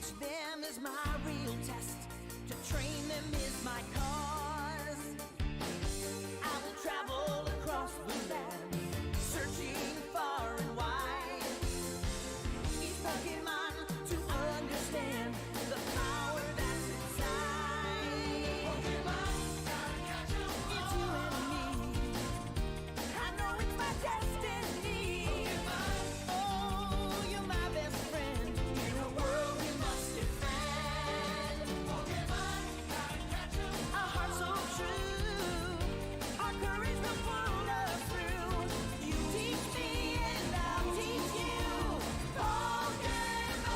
teach them is my real test. To train them is my cause. I will travel across the land, searching far and wide. Each Pokemon to understand the power that's inside. Pokemon, gotta catch 'em all. It's you and me. I know it's my destiny. Pokemon, oh, you're my best friend in a world we must defend. Pokemon, gotta catch 'em all. A heart so true, our courage will pull us through. You teach me and I'll teach you. Pokemon,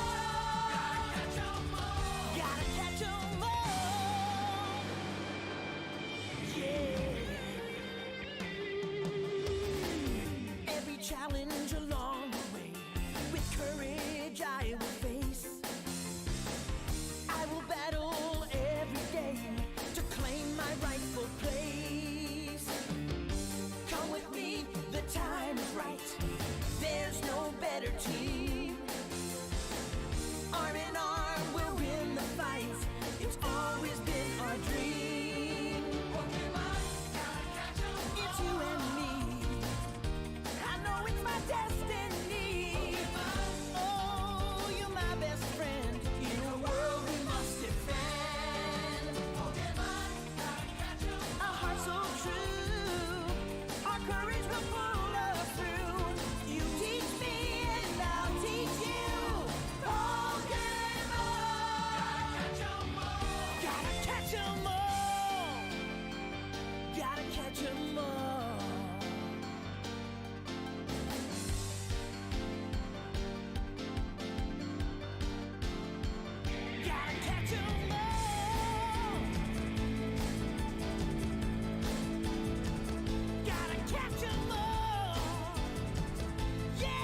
gotta catch 'em all. Gotta catch 'em all. Yeah. Every challenge along the way, with courage I will face. I will battle every day to claim my rightful place. Come with me, the time is right. There's no better team. Arm in arm, we'll win the fight. It's always been our dream. Pokemon, gotta catch 'em all. It's you and me. I know it's my destiny. Pokemon, oh, you're my best friend in a world we must defend. Pokemon, gotta catch 'em all. A heart so true, our courage will pull us through. You teach me and I'll teach you. Pokemon, gotta catch 'em all. Gotta catch 'em all. Gotta catch 'em all. Gotta catch 'em all. Gotta catch 'em all. Yeah.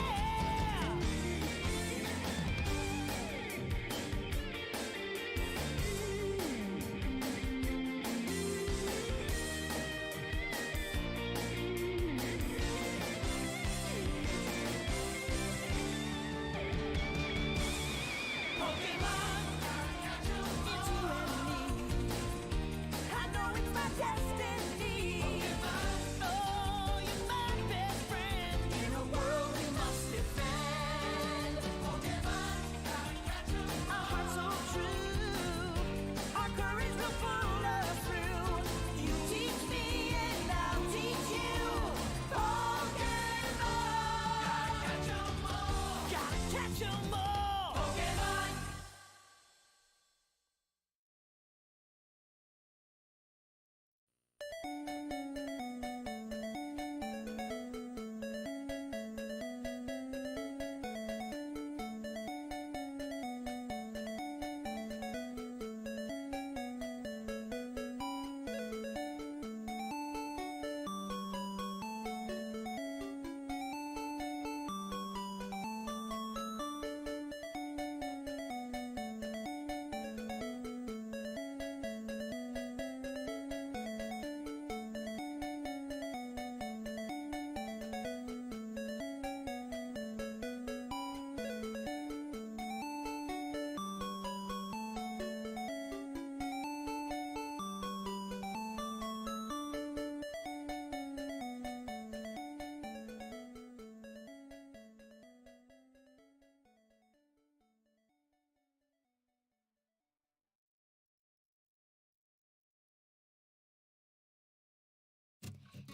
Pokemon, gotta catch 'em all. It's you and me. I know it's my destiny. Pokemon, oh, you're my best friend in a world we must defend. Pokemon, gotta catch 'em all. A heart so true, our courage will pull us through. You teach me and I'll teach you. Pokemon, gotta catch 'em all. Gotta catch 'em all. Pokemon.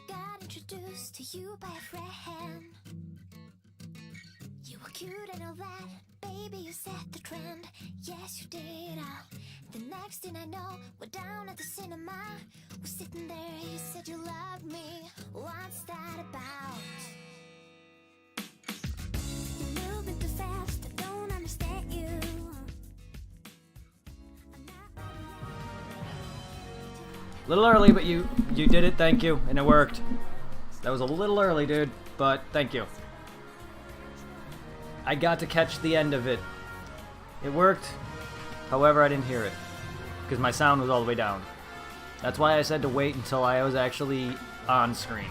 Got introduced to you by a friend. You were cute and all that, baby, you set the trend. Yes, you did. The next thing I know, we're down at the cinema. We're sitting there, you said you loved me. What's that about? You're moving too fast, I don't understand you. I'm not Little early, but you did it, thank you, and it worked. That was a little early, dude, but thank you. I got to catch the end of it. It worked, however I didn't hear it, because my sound was all the way down. That's why I said to wait until I was actually on screen.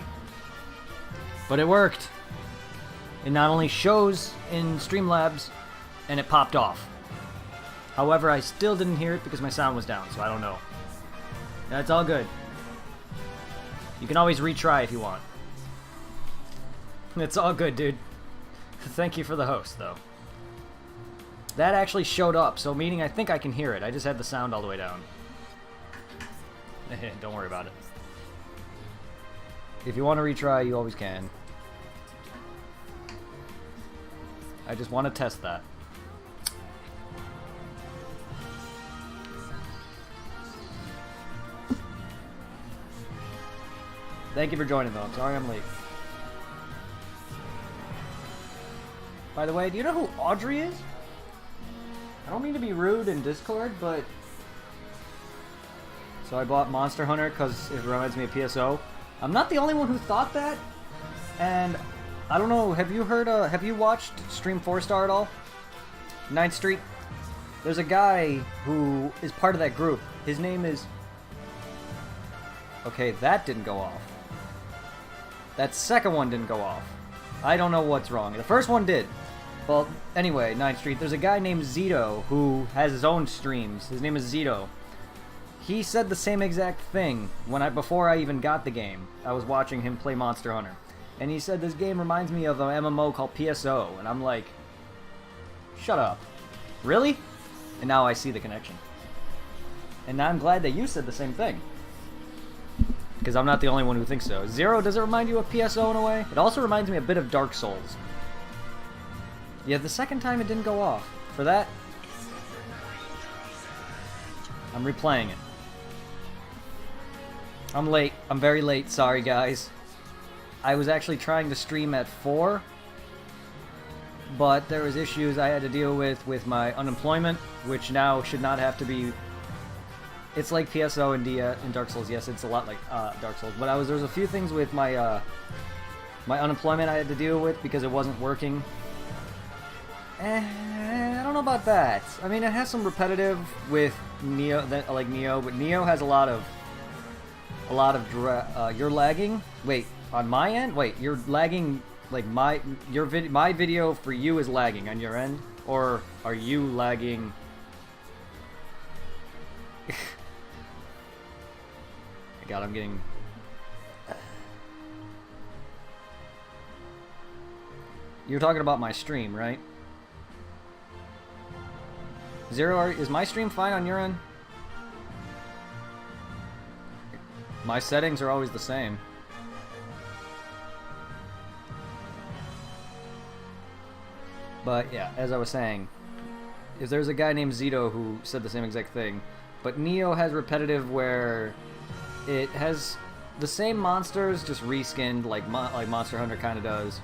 But it worked. It not only shows in Streamlabs, and it popped off. However, I still didn't hear it because my sound was down, so I don't know. That's all good. You can always retry if you want. It's all good, dude. Thank you for the host, though. That actually showed up, so meaning I think I can hear it. I just had the sound all the way down. Don't worry about it. If you want to retry, you always can. I just want to test that. Thank you for joining, though. I'm sorry I'm late. By the way, do you know who Audrey is? I don't mean to be rude in Discord, but... So I bought Monster Hunter because it reminds me of PSO. I'm not the only one who thought that. And I don't know, have you heard, have you watched Stream 4-Star at all? 9th Street? There's a guy who is part of that group. His name is... Okay, that didn't go off. That second one didn't go off. I don't know what's wrong. The first one did. Well, anyway, 9th Street, there's a guy named Zito who has his own streams. His name is Zito. He said the same exact thing before I even got the game. I was watching him play Monster Hunter. And he said, this game reminds me of an MMO called PSO. And I'm like, shut up. Really? And now I see the connection. And now I'm glad that you said the same thing. Because I'm not the only one who thinks so. Zero, does it remind you of PSO in a way? It also reminds me a bit of Dark Souls. Yeah, the second time it didn't go off. For that, I'm replaying it. I'm late. I'm very late. Sorry, guys. I was actually trying to stream at 4, but there was issues I had to deal with my unemployment, which now should not have to be... It's like PSO in Dark Souls. Yes, it's a lot like Dark Souls. But there was a few things with my my unemployment I had to deal with because it wasn't working. I don't know about that. I mean, it has some repetitive with Neo, like Neo, but Neo has a lot of you're lagging. Wait, on my end? Wait, you're lagging. Like my video for you is lagging on your end, or are you lagging? God, I'm getting... You're talking about my stream, right? Zero, is my stream fine on your end? My settings are always the same. But yeah, as I was saying, if there's a guy named Zito who said the same exact thing, but Neo has repetitive where it has the same monsters, just reskinned like Monster Hunter kind of does.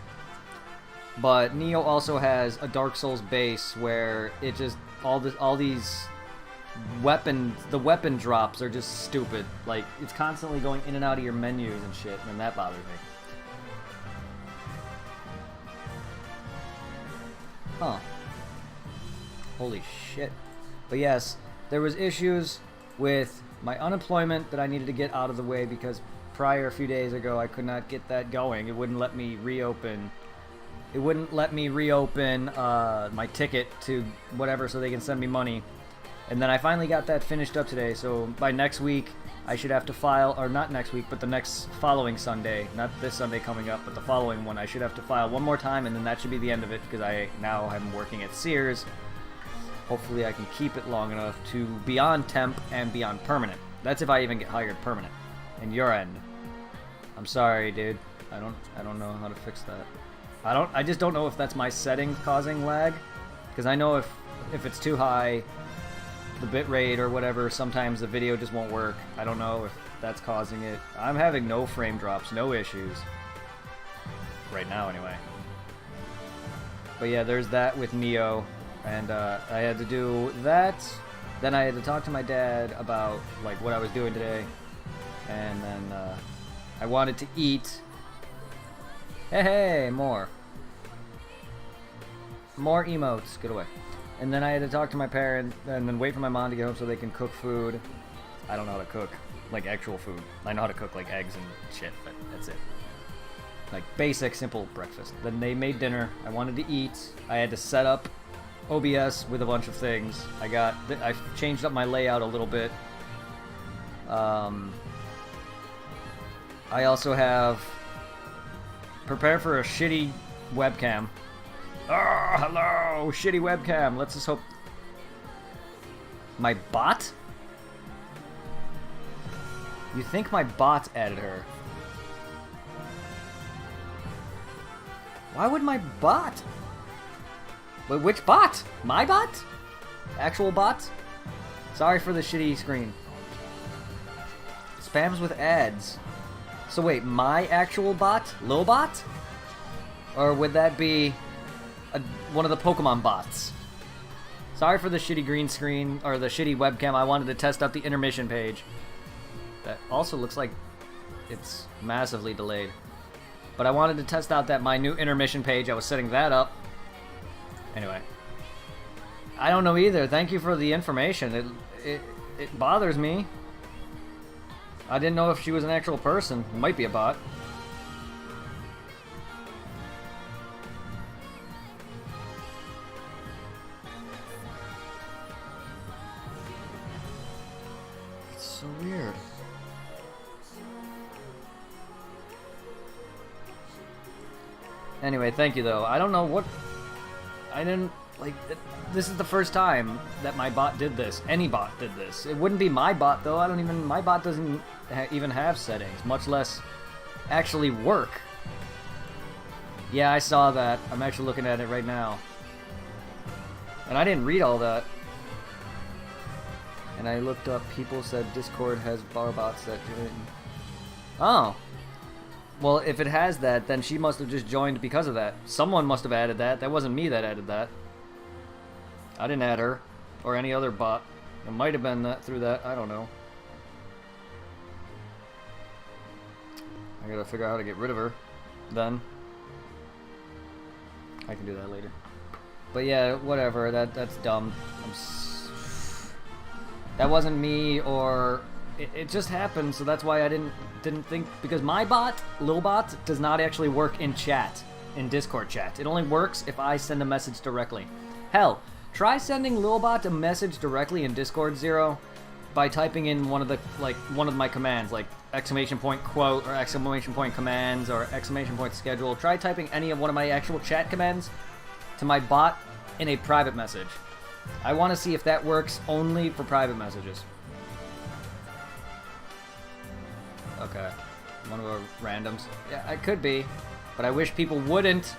But Neo also has a Dark Souls base where it just all these the weapon drops are just stupid. Like it's constantly going in and out of your menus and shit, and that bothers me. Huh. Holy shit. But yes, there was issues with my unemployment that I needed to get out of the way because a few days ago, I could not get that going. It wouldn't let me reopen. It wouldn't let me reopen my ticket to whatever so they can send me money. And then I finally got that finished up today, so by next week, I should have to file, or not next week, but the next following Sunday, not this Sunday coming up, but the following one, I should have to file one more time, and then that should be the end of it, because I now am working at Sears. Hopefully I can keep it long enough to be on temp and be on permanent. That's if I even get hired permanent. And your end. I'm sorry, dude. I don't know how to fix that. I just don't know if that's my settings causing lag, because I know if it's too high, the bitrate or whatever, sometimes the video just won't work. I don't know if that's causing it. I'm having no frame drops, no issues. Right now, anyway. But yeah, there's that with Neo, and I had to do that. Then I had to talk to my dad about like what I was doing today, and then I wanted to eat. Hey, more emotes. Get away. And then I had to talk to my parents, and then wait for my mom to get home so they can cook food. I don't know how to cook, like, actual food. I know how to cook, like, eggs and shit, but that's it. Like, basic, simple breakfast. Then they made dinner. I wanted to eat. I had to set up OBS with a bunch of things. I changed up my layout a little bit. I also have prepare for a shitty webcam. Oh, hello, shitty webcam. Let's just hope. My bot? You think my bot added her? Why would my bot? Wait, which bot? My bot? Actual bot? Sorry for the shitty screen. Spams with ads. So wait, my actual bot? Lilbot? Or would that be one of the Pokemon bots? Sorry for the shitty green screen, or the shitty webcam. I wanted to test out the intermission page. That also looks like it's massively delayed. But I wanted to test out that my new intermission page. I was setting that up. Anyway. I don't know either. Thank you for the information. It bothers me. I didn't know if she was an actual person. It might be a bot. It's so weird. Anyway, thank you though. I don't know what... I didn't... Like, this is the first time that my bot did this. Any bot did this. It wouldn't be my bot though. I don't even... My bot doesn't even have settings, much less actually work. Yeah, I saw that. I'm actually looking at it right now. And I didn't read all that. And I looked up, people said Discord has bar bots that do it. Oh. Well, if it has that, then she must have just joined because of that. Someone must have added that. That wasn't me that added that. I didn't add her. Or any other bot. It might have been that through that. I don't know. I gotta figure out how to get rid of her. Then. I can do that later. But yeah, whatever. That's dumb. That wasn't me, or... It just happened, so that's why I didn't think, because my bot, Lilbot, does not actually work in chat, in Discord chat. It only works if I send a message directly. Hell, try sending Lilbot a message directly in Discord Zero by typing in one of my commands, like exclamation point quote or exclamation point commands or exclamation point schedule. Try typing any of one of my actual chat commands to my bot in a private message. I want to see if that works only for private messages. Okay. One of our randoms. Yeah, it could be. But I wish people wouldn't.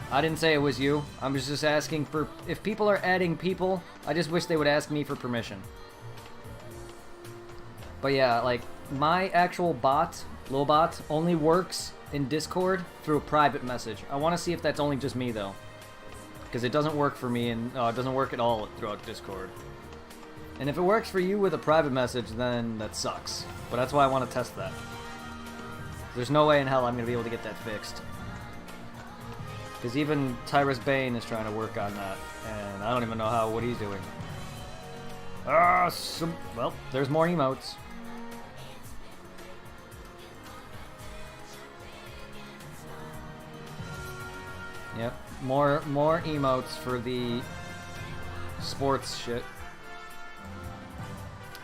I didn't say it was you. I was just asking for... If people are adding people, I just wish they would ask me for permission. But yeah, like, my actual bot, Lilbot, only works in Discord through a private message. I want to see if that's only just me, though. Because it doesn't work for me, and it doesn't work at all throughout Discord. And if it works for you with a private message, then that sucks. But that's why I want to test that. There's no way in hell I'm going to be able to get that fixed. Because even Tyrus Bane is trying to work on that. And I don't even know what he's doing. Well, there's more emotes. Yep, more emotes for the sports shit.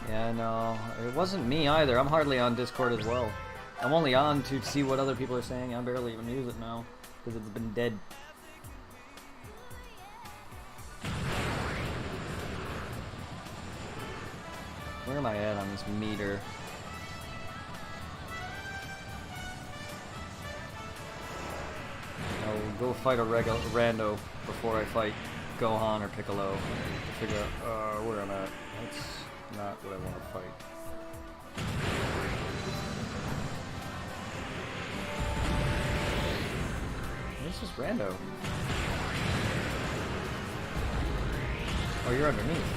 Yeah, no, it wasn't me either. I'm hardly on Discord as well. I'm only on to see what other people are saying. I barely even use it now, because it's been dead. Where am I at on this meter? I'll go fight a rando before I fight Gohan or Piccolo. To figure out where I'm at. That's not what I want to fight. This is rando. Oh, you're underneath.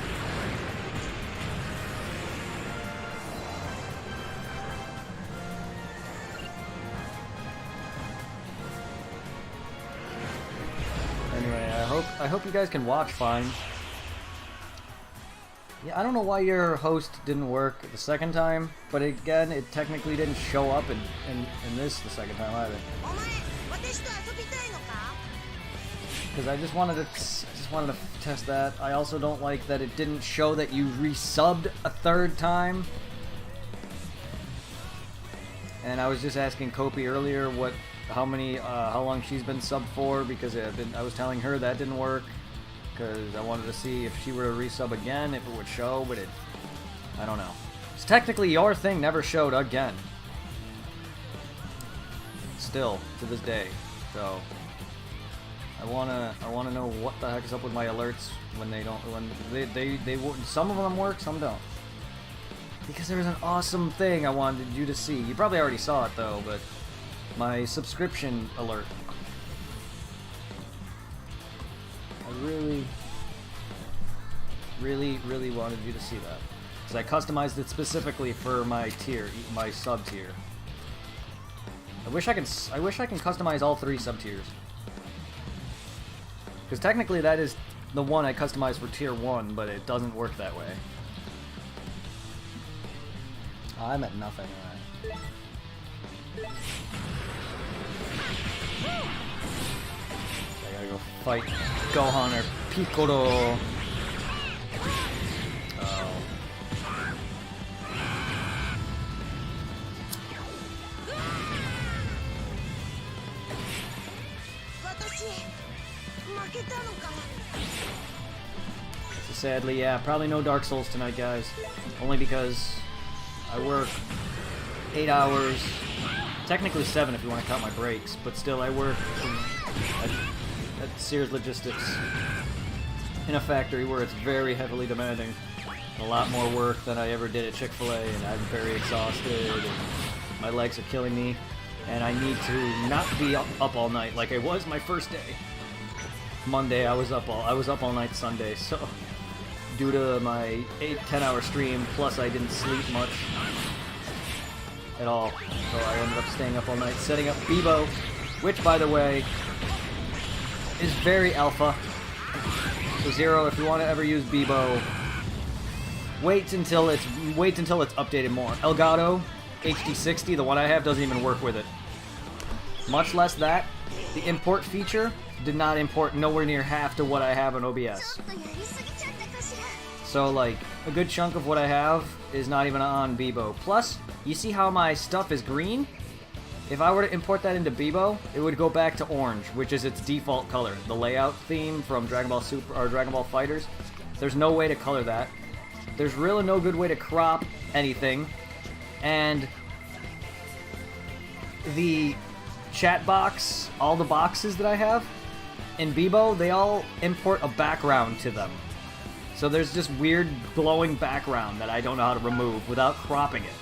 Anyway, I hope you guys can watch fine. Yeah, I don't know why your host didn't work the second time, but again, it technically didn't show up in this the second time either. because I just wanted to test that. I also don't like that it didn't show that you resubbed a third time. And I was just asking Kopi earlier how long she's been subbed for, because I was telling her that didn't work, because I wanted to see if she were to resub again, if it would show, but I don't know. So technically your thing never showed again. Still, to this day. So I wanna know what the heck is up with my alerts when they don't, some of them work, some don't. Because there's an awesome thing I wanted you to see. You probably already saw it though, but my subscription alert. I really wanted you to see that. Because I customized it specifically for my tier, my sub tier. I wish I can customize all 3 sub tiers. Because technically that is the one I customized for tier 1, but it doesn't work that way. I'm at nothing. I gotta go fight Gohan or Piccolo. So sadly, yeah, probably no Dark Souls tonight, guys. Only because I work 8 hours, technically 7 if you want to count my breaks, but still I work at Sears Logistics in a factory where it's very heavily demanding. A lot more work than I ever did at Chick-fil-A, and I'm very exhausted, and my legs are killing me, and I need to not be up all night like I was my first day. Monday I was up all night Sunday, so due to my 8-10 hour stream, plus I didn't sleep much at all, so I ended up staying up all night setting up Bebo, which by the way is very alpha. So Zero, if you want to ever use Bebo, wait until it's updated more. Elgato HD60, the one I have, doesn't even work with it. Much less that, the import feature did not import nowhere near half to what I have on OBS. So like, a good chunk of what I have is not even on Bebo. Plus, you see how my stuff is green? If I were to import that into Bebo, it would go back to orange, which is its default color. The layout theme from Dragon Ball Super or Dragon Ball FighterZ. There's no way to color that. There's really no good way to crop anything. And the chat box, all the boxes that I have in Bebo, they all import a background to them. So there's just weird glowing background that I don't know how to remove without cropping it.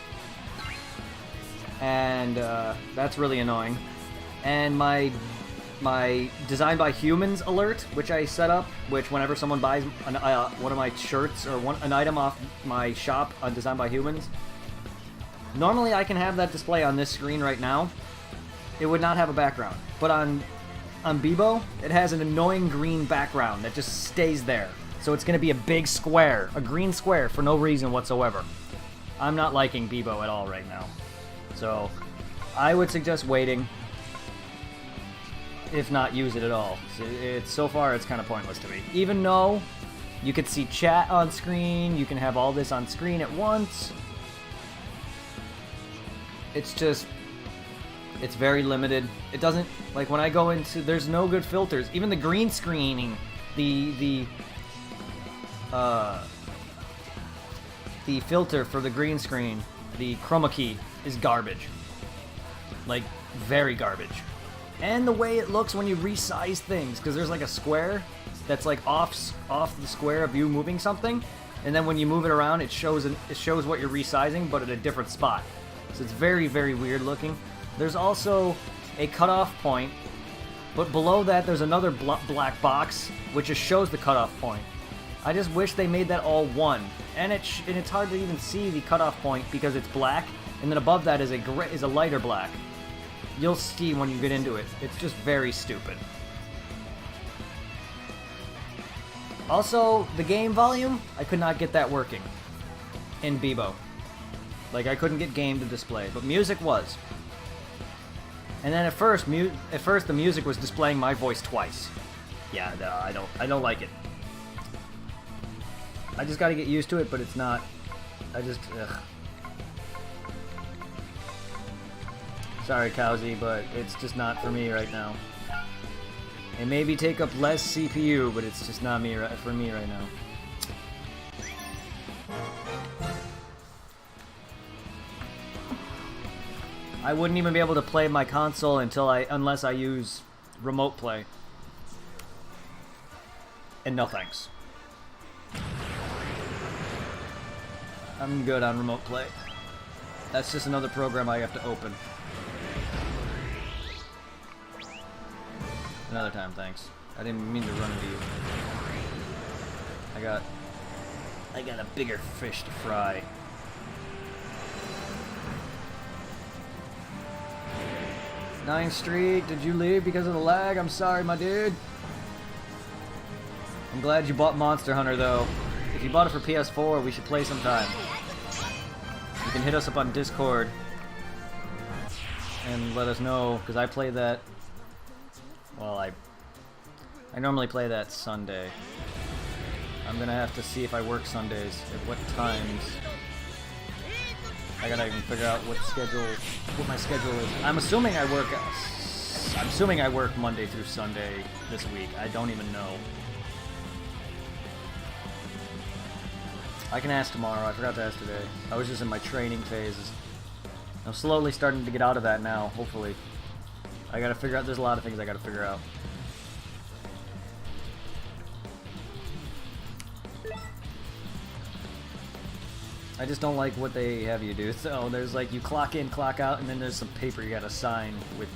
And that's really annoying. And my Design by Humans alert, which I set up, which whenever someone buys one of my shirts or an item off my shop on Design by Humans, normally I can have that display on this screen right now. It would not have a background. But on Bebo, it has an annoying green background that just stays there. So it's going to be a big square, a green square for no reason whatsoever. I'm not liking Bebo at all right now. So I would suggest waiting, if not use it at all. So far it's kind of pointless to me. Even though you could see chat on screen, you can have all this on screen at once. It's just, it's very limited. It doesn't, like when I go into, there's no good filters. Even the green screening, the filter for the green screen, the chroma key, is garbage. Like, very garbage. And the way it looks when you resize things, because there's like a square that's like off the square of you moving something, and then when you move it around, it shows what you're resizing, but at a different spot. So it's very, very weird looking. There's also a cutoff point, but below that there's another black box, which just shows the cutoff point. I just wish they made that all one, and it's hard to even see the cutoff point because it's black, and then above that is a lighter black. You'll see when you get into it. It's just very stupid. Also, the game volume, I could not get that working in Bebo. Like, I couldn't get game to display, but music was. And then at first the music was displaying my voice twice. Yeah, no, I don't like it. I just gotta get used to it, but it's not. I just, ugh. Sorry, Cowsy, but it's just not for me right now. It maybe take up less CPU, but it's just not for me right now. I wouldn't even be able to play my console unless I use remote play. And no thanks. I'm good on remote play. That's just another program I have to open. Another time, thanks. I didn't mean to run into you. I got a bigger fish to fry. Ninth Street, did you leave because of the lag? I'm sorry, my dude. I'm glad you bought Monster Hunter, though. If you bought it for PS4, we should play sometime. You can hit us up on Discord and let us know, because I play that. Well, I normally play that Sunday. I'm gonna have to see if I work Sundays, at what times. I gotta even figure out what my schedule is. I'm assuming I work Monday through Sunday this week. I don't even know. I can ask tomorrow. I forgot to ask today. I was just in my training phases. I'm slowly starting to get out of that now, hopefully. I gotta figure out, there's a lot of things I gotta figure out. I just don't like what they have you do. So there's like, you clock in, clock out, and then there's some paper you gotta sign with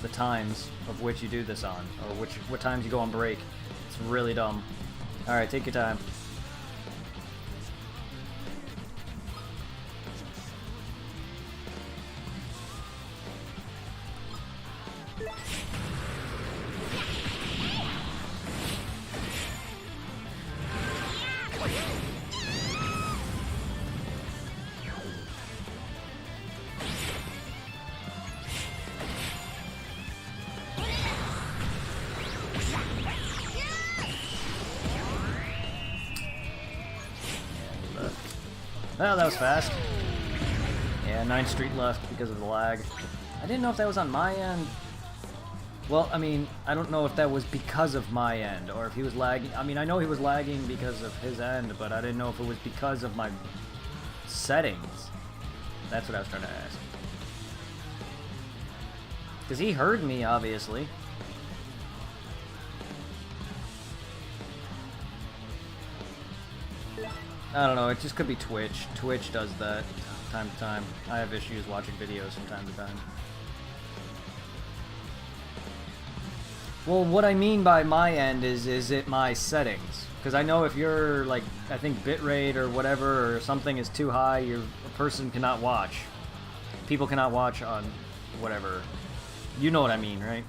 the times of which you do this on, or what times you go on break. It's really dumb. Alright, take your time. Well, that was fast. Yeah, 9th Street left because of the lag. I didn't know if that was on my end. Well, I mean, I don't know if that was because of my end, or if he was lagging. I mean, I know he was lagging because of his end, but I didn't know if it was because of my settings. That's what I was trying to ask. Because he heard me, obviously. I don't know, it just could be Twitch. Twitch does that time to time. I have issues watching videos from time to time. Well, what I mean by my end is it my settings? Because I know if you're, like, I think bitrate or whatever, or something is too high, a person cannot watch. People cannot watch on whatever. You know what I mean, right?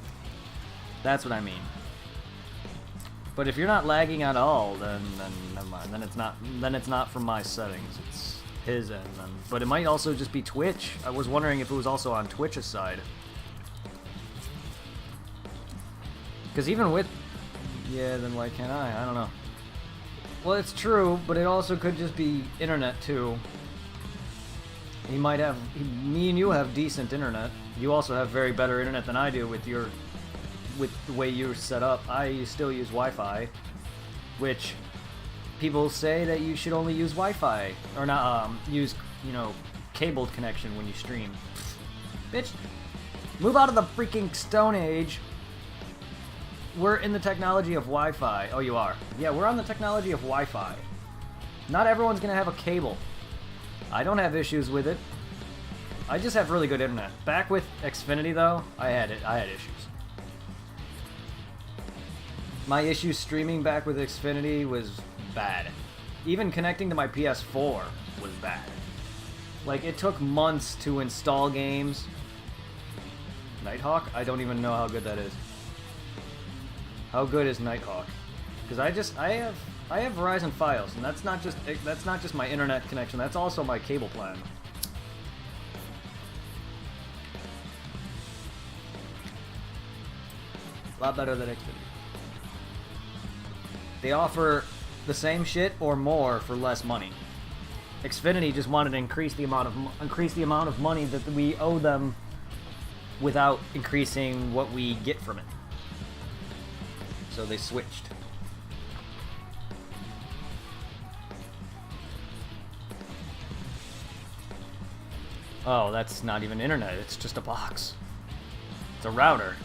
That's what I mean. But if you're not lagging at all, then never mind. Then it's not from my settings. It's his end then. But it might also just be Twitch. I was wondering if it was also on Twitch's side. Because even with, yeah, then why can't I? I don't know. Well, it's true, but it also could just be internet too. He might have. Me and you have decent internet. You also have very better internet than I do with the way you're set up. I still use Wi-Fi, which people say that you should only use Wi-Fi or not use, you know, cabled connection when you stream. Bitch, move out of the freaking Stone Age. We're in the technology of Wi-Fi. Oh, you are? Yeah, we're on the technology of Wi-Fi. Not everyone's gonna have a cable. I don't have issues with it. I just have really good internet. Back with Xfinity though, I had issues. My issue streaming back with Xfinity was bad. Even connecting to my PS4 was bad. Like, it took months to install games. Nighthawk? I don't even know how good that is. How good is Nighthawk? Because I have Verizon Fios, and that's not just my internet connection. That's also my cable plan. A lot better than Xfinity. They offer the same shit or more for less money. Xfinity just wanted to increase the amount of money that we owe them without increasing what we get from it. So they switched. Oh, that's not even internet, it's just a box. It's a router.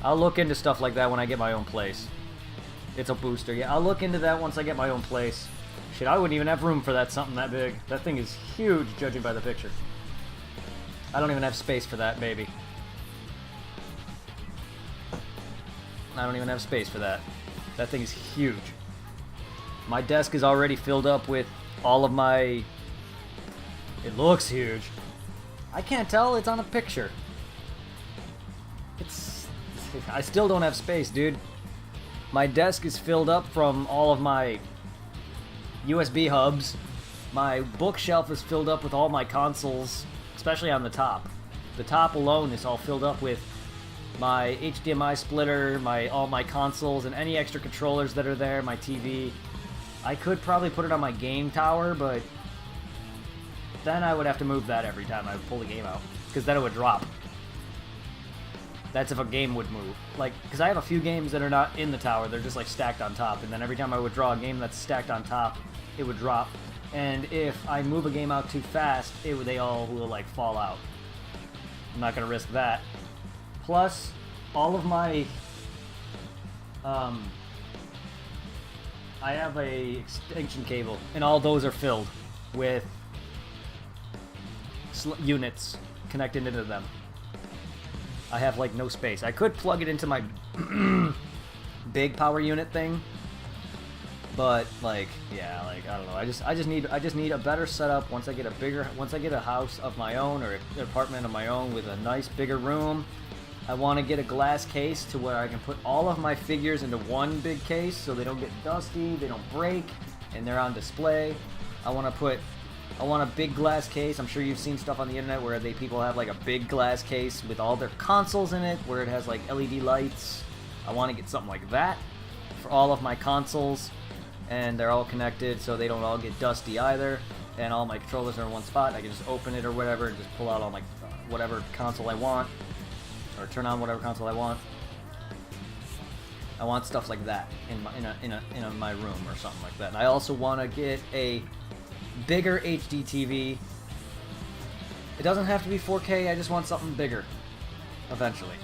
I'll look into stuff like that when I get my own place. It's a booster, yeah. I'll look into that once I get my own place. Shit, I wouldn't even have room for that something that big. That thing is huge, judging by the picture. I don't even have space for that, baby. I don't even have space for that. That thing is huge. My desk is already filled up with all of my... It looks huge. I can't tell, it's on a picture. I still don't have space, dude. My desk is filled up from all of my USB hubs. My bookshelf is filled up with all my consoles, especially on the top. The top alone is all filled up with my HDMI splitter, all my consoles, and any extra controllers that are there, my TV. I could probably put it on my game tower, but then I would have to move that every time I would pull the game out, because then it would drop. That's if a game would move. Like, because I have a few games that are not in the tower, they're just like stacked on top, and then every time I would draw a game that's stacked on top, it would drop. And if I move a game out too fast, they all will like fall out. I'm not gonna risk that. Plus, all of my, I have a extension cable, and all those are filled with units connected into them. I have like no space. I could plug it into my big power unit thing, but like, yeah, like I don't know. I just need a better setup once I get a house of my own or an apartment of my own with a nice bigger room. I want to get a glass case to where I can put all of my figures into one big case so they don't get dusty, they don't break, and they're on display. I want a big glass case. I'm sure you've seen stuff on the internet where people have like a big glass case with all their consoles in it, where it has like LED lights. I want to get something like that for all of my consoles, and they're all connected so they don't all get dusty either, and all my controllers are in one spot. I can just open it or whatever and just pull out all my whatever console I want, or turn on whatever console I want. I want stuff like that in my room or something like that. And I also want to get a bigger HD TV. It doesn't have to be 4K, I just want something bigger eventually.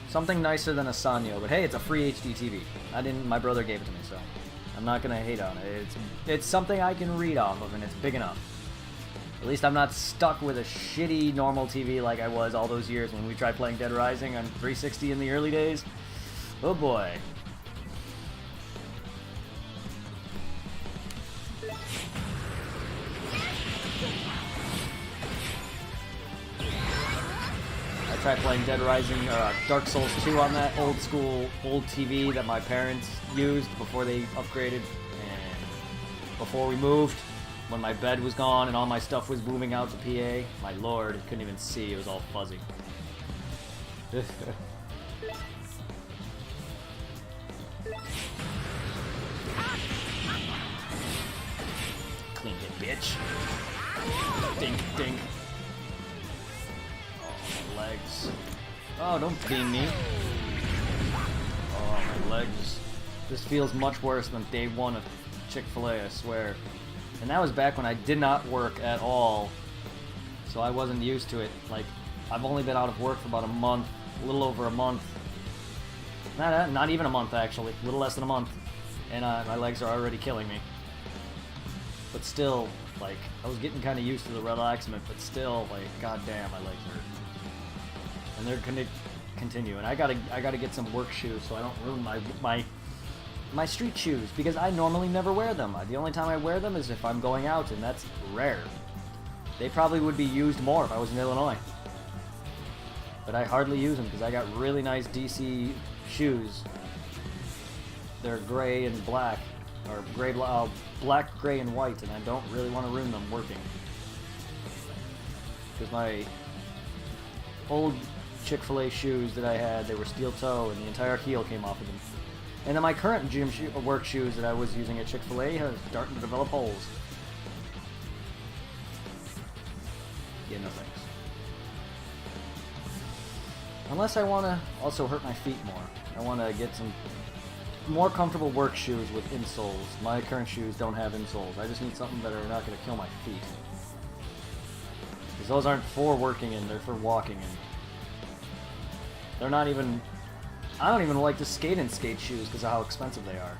Something nicer than a Sanyo, but hey, it's a free HD TV. My brother gave it to me, so I'm not gonna hate on it. It's something I can read off of, and it's big enough. At least I'm not stuck with a shitty normal TV like I was all those years when we tried playing Dead Rising on 360 in the early days. Oh boy. I tried playing Dead Rising, Dark Souls 2 on that old TV that my parents used before they upgraded, and before we moved, when my bed was gone and all my stuff was moving out to PA. My lord, couldn't even see, it was all fuzzy. Clean hit, bitch. Dink, dink. Oh, my legs. Oh, don't beam me. Oh, my legs. This feels much worse than day one of Chick-fil-A, I swear. And that was back when I did not work at all, so I wasn't used to it. Like, I've only been out of work for about a month, a little over a month. Not even a month, actually. A little less than a month. And my legs are already killing me. But still, like, I was getting kind of used to the relaxment, but still, like, goddamn, my legs hurt. And they're gonna continue. And I gotta get some work shoes so I don't ruin my street shoes, because I normally never wear them. The only time I wear them is if I'm going out, and that's rare. They probably would be used more if I was in Illinois. But I hardly use them because I got really nice DC shoes. They're gray and black, or black, gray, and white, and I don't really want to ruin them working. because my old Chick-fil-A shoes that I had, they were steel toe, and the entire heel came off of them. And then my current work shoes that I was using at Chick-fil-A have started to develop holes. Yeah, no thanks. Unless I want to also hurt my feet more. I want to get some more comfortable work shoes with insoles. My current shoes don't have insoles. I just need something that are not going to kill my feet. Because those aren't for working in, they're for walking in. They're not even... I don't even like to skate in skate shoes because of how expensive they are.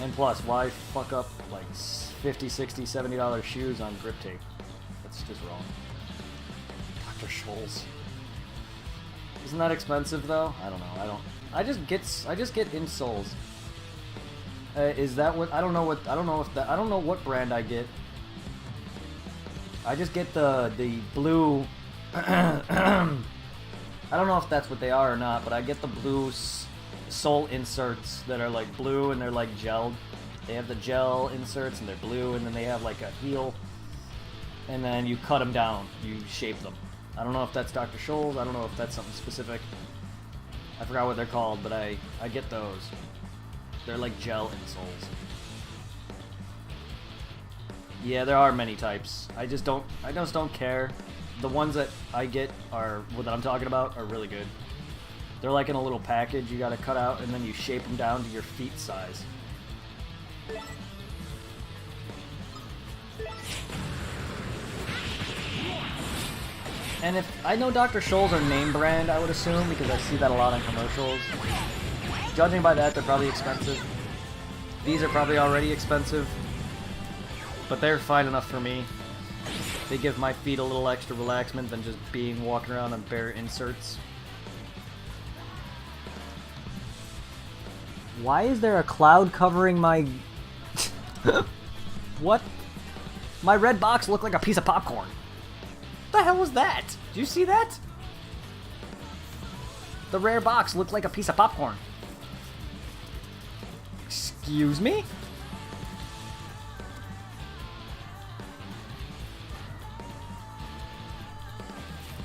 And plus, why fuck up like $50, $60, $70 shoes on grip tape? That's just wrong. Dr. Scholl's. Isn't that expensive though? I don't know. I just get insoles. Is that what? I don't know what. I don't know if that. I don't know what brand I get. I just get the blue. I don't know if that's what they are or not, but I get the blue sole inserts that are like blue and they're like gelled. They have the gel inserts and they're blue, and then they have like a heel, and then you cut them down. You shape them. I don't know if that's Dr. Scholl's. I don't know if that's something specific. I forgot what they're called, but I get those. They're like gel insoles. Yeah, there are many types. I just don't care. The ones that I get are what I'm talking about are really good. They're like in a little package you gotta cut out, and then you shape them down to your feet size. And if I know Dr. Scholl's are name brand, I would assume, because I see that a lot on commercials. Judging by that, they're probably expensive. These are probably already expensive, but they're fine enough for me. They give my feet a little extra relaxment than just walking around on bare inserts. Why is there a cloud covering my... What? My red box looked like a piece of popcorn. What the hell was that? Did you see that? The rare box looked like a piece of popcorn. Excuse me?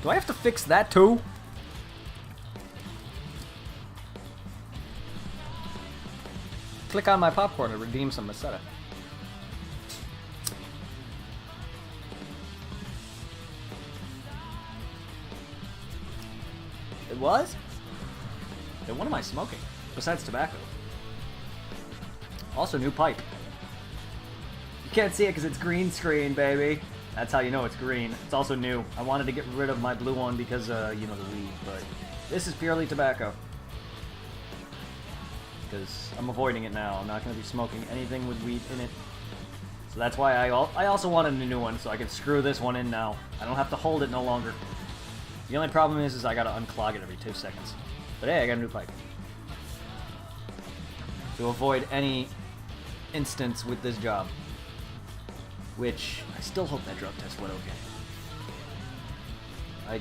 Do I have to fix that too? Click on my popcorn to redeem some Meseta. It was? Then what am I smoking? Besides tobacco. Also, new pipe. You can't see it because it's green screen, baby. That's how you know it's green. It's also new. I wanted to get rid of my blue one because, you know, the weed, but this is purely tobacco. Because I'm avoiding it now. I'm not going to be smoking anything with weed in it. So that's why I also wanted a new one, so I can screw this one in now. I don't have to hold it no longer. The only problem is I gotta unclog it every 2 seconds. But hey, I got a new pipe. To avoid any instance with this job. Which, I still hope that drug test went okay.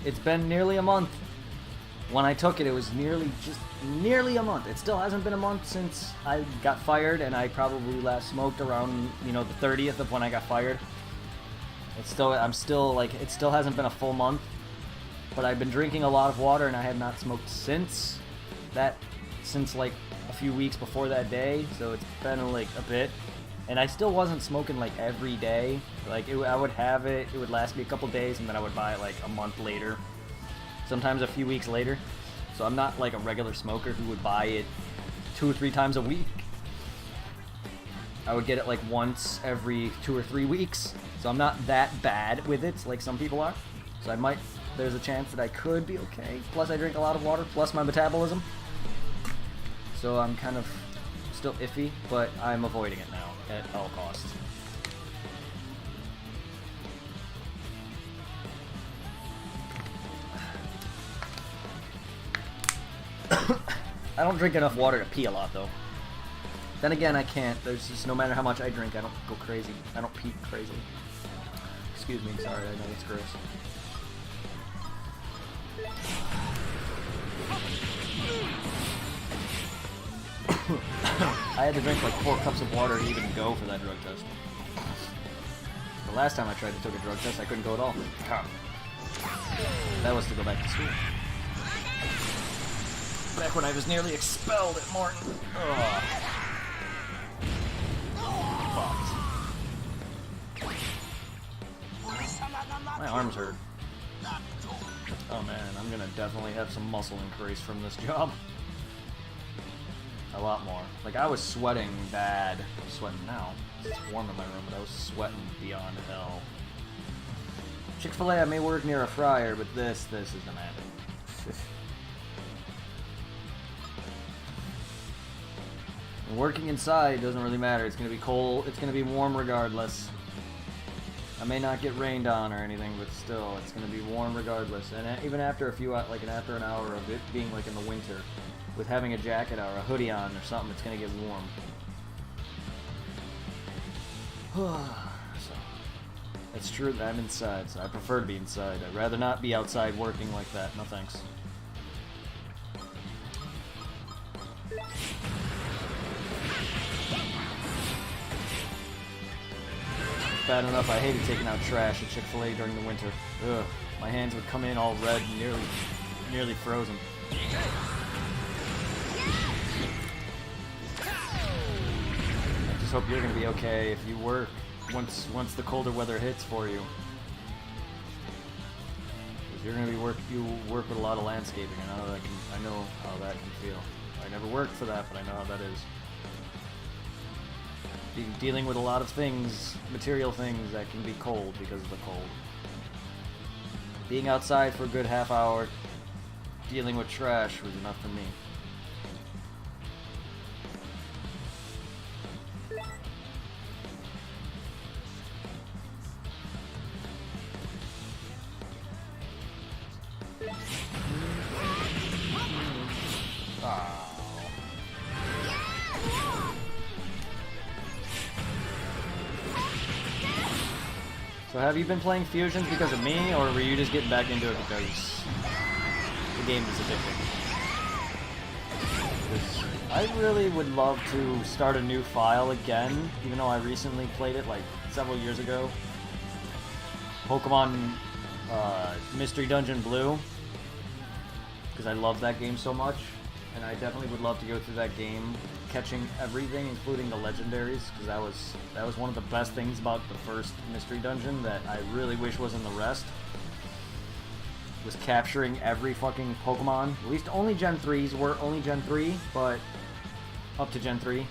It's been nearly a month. When I took it, it was nearly a month. It still hasn't been a month since I got fired, and I probably last smoked around, you know, the 30th of when I got fired. It still hasn't been a full month. But I've been drinking a lot of water, and I have not smoked since like a few weeks before that day, so it's been like a bit. And I still wasn't smoking like every day. Like I would have it, it would last me a couple days, and then I would buy it like a month later, sometimes a few weeks later. So I'm not like a regular smoker who would buy it 2 or 3 times a week. I would get it like once every 2 or 3 weeks. So I'm not that bad with it like some people are. So there's a chance that I could be okay. Plus I drink a lot of water, plus my metabolism. So I'm kind of still iffy, but I'm avoiding it now at all costs. I don't drink enough water to pee a lot though. Then again, I can't. There's just, no matter how much I drink, I don't go crazy. I don't pee crazy. Excuse me, sorry, I know it's gross. I had to drink like 4 cups of water to even go for that drug test. The last time I tried to take a drug test, I couldn't go at all. That was to go back to school. Back when I was nearly expelled at Morton. Ugh. Fucked. My arms hurt. Oh man, I'm gonna definitely have some muscle increase from this job. A lot more. Like, I was sweating bad. I'm sweating now. It's warm in my room, but I was sweating beyond hell. Chick-fil-A, I may work near a fryer, but this is demanding. Working inside doesn't really matter. It's gonna be cold. It's gonna be warm regardless. I may not get rained on or anything, but still, it's gonna be warm regardless. And even after after an hour of it being like in the winter, with having a jacket or a hoodie on or something, it's gonna get warm. So, it's true that I'm inside, so I prefer to be inside. I'd rather not be outside working like that. No thanks. Bad enough I hated taking out trash at Chick-fil-A during the winter. Ugh, my hands would come in all red and nearly frozen. I just hope you're gonna be okay if you work once the colder weather hits for you. 'Cause you're gonna be you work with a lot of landscaping. I know how that can feel. I never worked for that, but I know how that is. Dealing with a lot of things, material things that can be cold because of the cold. Being outside for a good half hour, dealing with trash was enough for me. So have you been playing Fusions because of me, or were you just getting back into it because the game is addicting? 'Cause I really would love to start a new file again, even though I recently played it like several years ago. Pokemon Mystery Dungeon Blue, because I love that game so much, and I definitely would love to go through that game, catching everything, including the legendaries, because that was one of the best things about the first Mystery Dungeon that I really wish was in the rest. Was capturing every fucking Pokemon. At least only Gen 3s were only Gen 3, but up to Gen 3.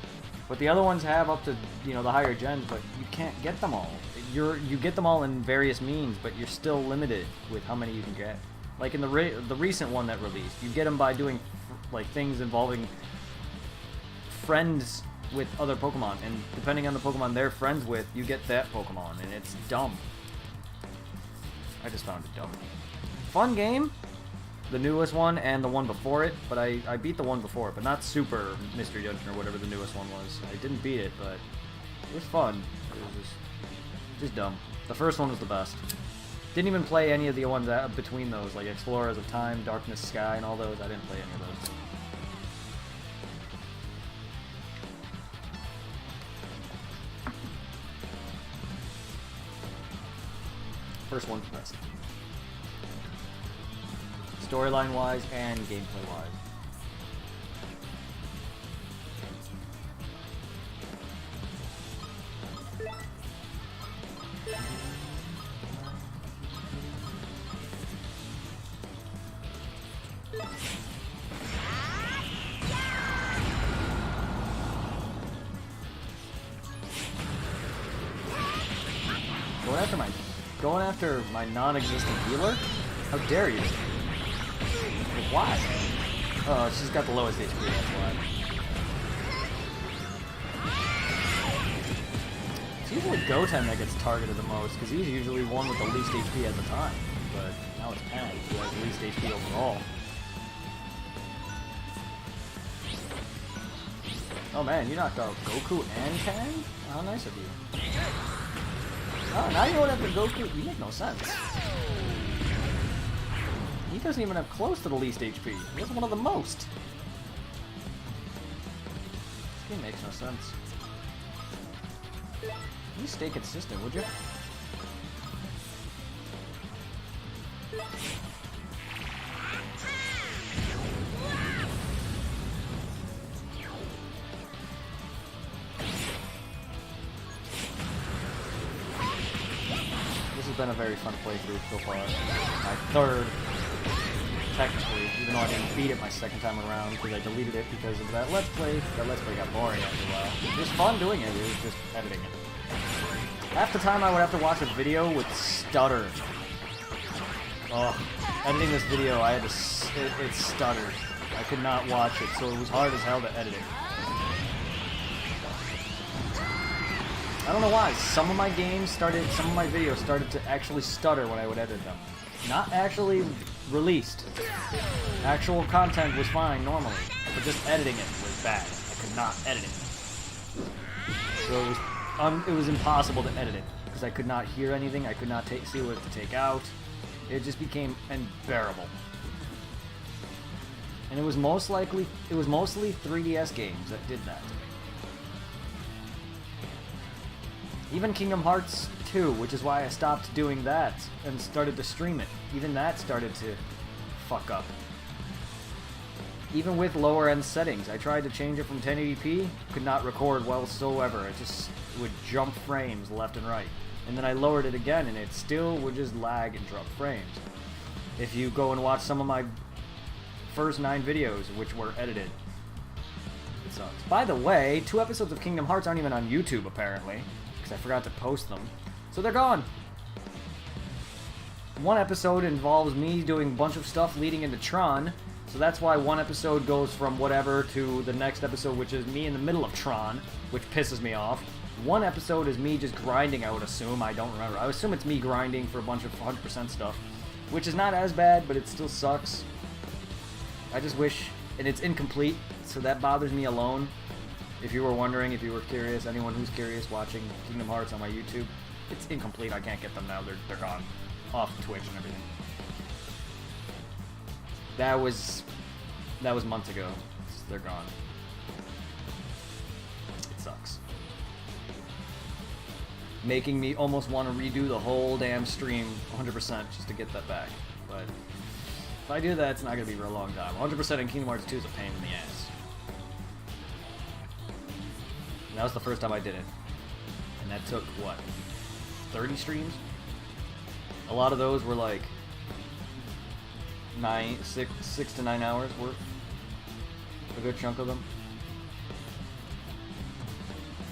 But the other ones have up to, the higher gens, but you can't get them all. You get them all in various means, but you're still limited with how many you can get. Like in the recent one that released, you get them by doing like things involving friends with other Pokemon, and depending on the Pokemon they're friends with, you get that Pokemon, and it's dumb. I just found it dumb. Fun game, the newest one and the one before it, but I beat the one before it, but not Super Mystery Dungeon or whatever the newest one was. I didn't beat it, but it was fun. It was just dumb. The first one was the best. Didn't even play any of the ones between those, like Explorers of Time, Darkness Sky, and all those. I didn't play any of those. First one's the best. Storyline wise and gameplay wise. Going after my non-existent healer? How dare you? Like, why? Oh, she's got the lowest HP, that's why. It's usually Goten that gets targeted the most, because he's usually one with the least HP at the time. But now it's Pen, who has the least HP overall. Oh man, you knocked out Goku and Kang? How nice of you. Oh, now you're going after Goku? You make no sense. He doesn't even have close to the least HP. He has one of the most. This game makes no sense. You stay consistent, would you? been a very fun playthrough so far. My third, technically, even though I didn't beat it my second time around because I deleted it because of that Let's Play. That Let's Play got boring after a while. It was fun doing it, it was just editing it. Half the time I would have to watch a video with stutter. Oh, editing this video, I had to, it stuttered. I could not watch it, so it was hard as hell to edit it. I don't know why. Some of my videos started to actually stutter when I would edit them. Not actually released. Actual content was fine normally, but just editing it was bad. I could not edit it. So it was impossible to edit it because I could not hear anything. I could not see what to take out. It just became unbearable. And it was mostly 3DS games that did that. Even Kingdom Hearts 2, which is why I stopped doing that and started to stream it. Even that started to fuck up. Even with lower end settings, I tried to change it from 1080p, could not record whatsoever. It just would jump frames left and right. And then I lowered it again and it still would just lag and drop frames. If you go and watch some of my first 9 videos, which were edited, it sucks. By the way, 2 episodes of Kingdom Hearts aren't even on YouTube apparently. I forgot to post them, so they're gone. 1 episode involves me doing a bunch of stuff leading into Tron, so that's why 1 episode goes from whatever to the next episode, which is me in the middle of Tron, which pisses me off. 1 episode is me just grinding, I would assume. I don't remember. I would assume it's me grinding for a bunch of 100% stuff, which is not as bad, but it still sucks. I just wish, and it's incomplete, so that bothers me alone. If you were wondering, if you were curious, anyone who's curious watching Kingdom Hearts on my YouTube, it's incomplete. I can't get them now. They're gone. Off Twitch and everything. That was months ago. They're gone. It sucks. Making me almost want to redo the whole damn stream 100% just to get that back. But if I do that, it's not going to be for a long time. 100% in Kingdom Hearts 2 is a pain in the ass. That was the first time I did it. And that took, what, 30 streams? A lot of those were like 6 to 9 hours worth. A good chunk of them.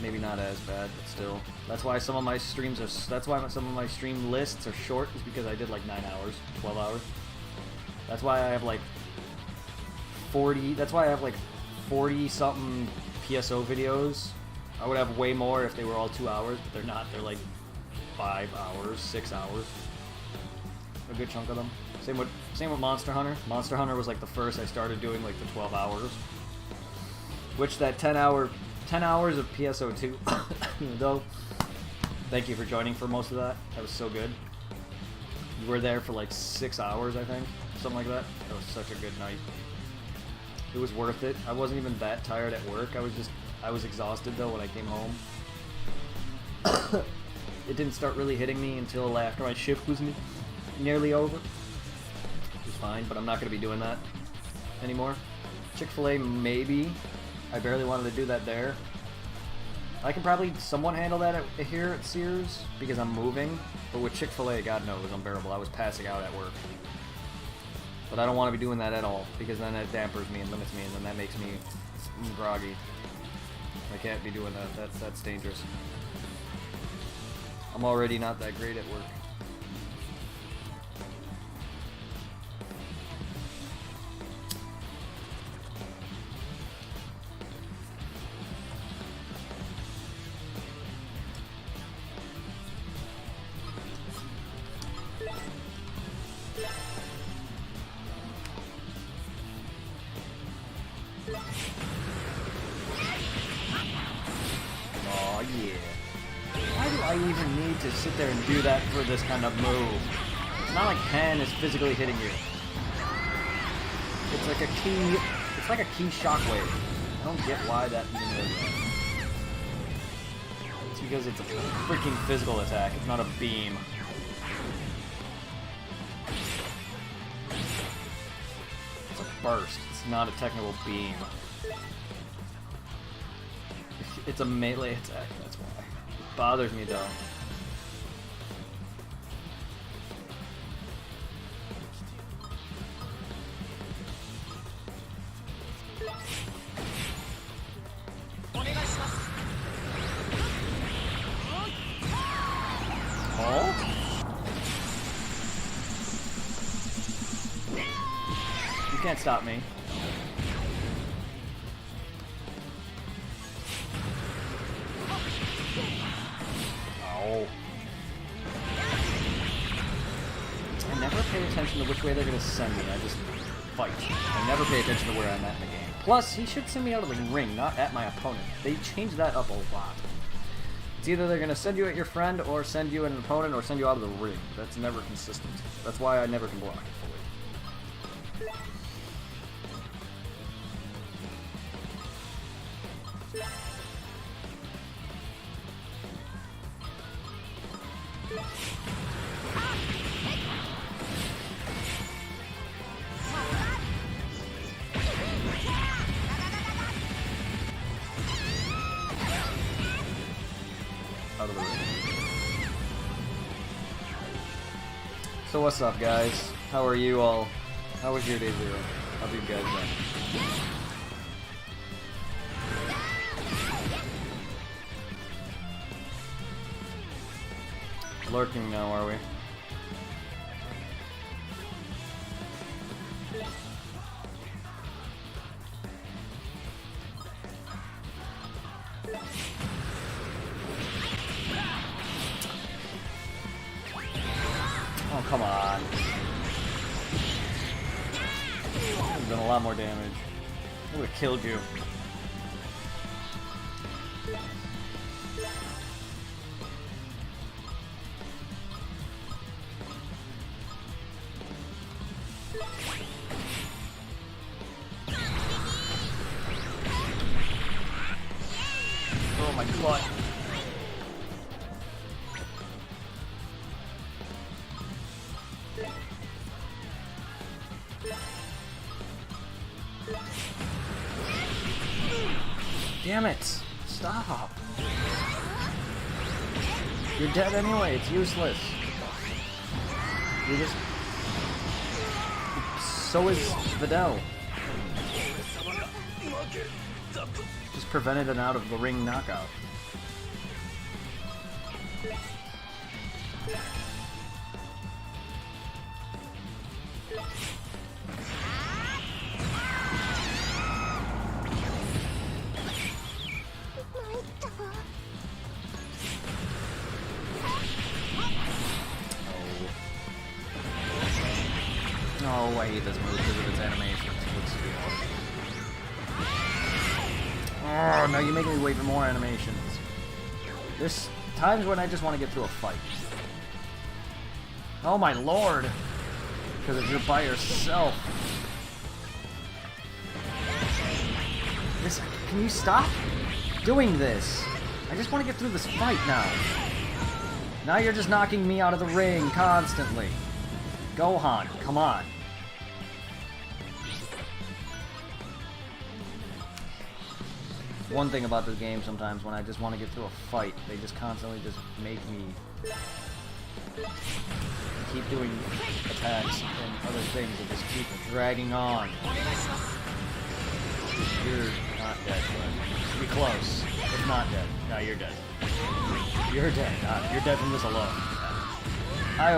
Maybe not as bad, but still. That's why some of my streams are, that's why some of my stream lists are short, is because I did like 9 hours, 12 hours. That's why I have like 40 something PSO videos. I would have way more if they were all 2 hours, but they're not. They're like 5 hours, 6 hours. A good chunk of them. Same with Monster Hunter. Monster Hunter was like the first I started doing like the 12 hours. Which that 10 hours of PSO2 though. Thank you for joining for most of that. That was so good. You were there for like 6 hours, I think. Something like that. That was such a good night. It was worth it. I wasn't even that tired at work. I was exhausted though when I came home. It didn't start really hitting me until after my shift was nearly over. It was fine, but I'm not going to be doing that anymore. Chick-fil-A, maybe. I barely wanted to do that there. I can probably somewhat handle that here at Sears because I'm moving, but with Chick-fil-A, God knows, it was unbearable. I was passing out at work. But I don't want to be doing that at all because then it dampers me and limits me, and then that makes me groggy. I can't be doing that. That's dangerous. I'm already not that great at work. To sit there and do that for this kind of move. It's not like Pan is physically hitting you. It's like a key shockwave. I don't get why that even does that. It's because it's a freaking physical attack. It's not a beam. It's a burst. It's not a technical beam. It's a melee attack, that's why. It bothers me though. can't stop me. Oh. I never pay attention to which way they're gonna send me. I just fight. I never pay attention to where I'm at in the game. Plus, he should send me out of the ring, not at my opponent. They changed that up a lot. It's either they're gonna send you at your friend, or send you at an opponent, or send you out of the ring. That's never consistent. That's why I never can block fully. Out of the ring. So what's up, guys? How are you all? How was your day zero? How have you guys been? Lurking now, are we? Oh, come on. That would have done a lot more damage. I would have killed you. Oh my god. Damn it! Stop! You're dead anyway, it's useless. You're just... So is Videl. Just prevented an out of the ring knockout. Oh, I hate this move because of its animation. Oh, no, you make me wait for more animations. There's times when I just want to get through a fight. Oh my lord! Because if you're by yourself. Can you stop doing this? I just want to get through this fight now. Now you're just knocking me out of the ring constantly. Gohan, come on. One thing about this game sometimes, when I just want to get through a fight, they just constantly just make me keep doing attacks and other things that just keep dragging on. You're not dead, but you're close. If not dead. No, you're dead. You're dead. You're dead from this alone. I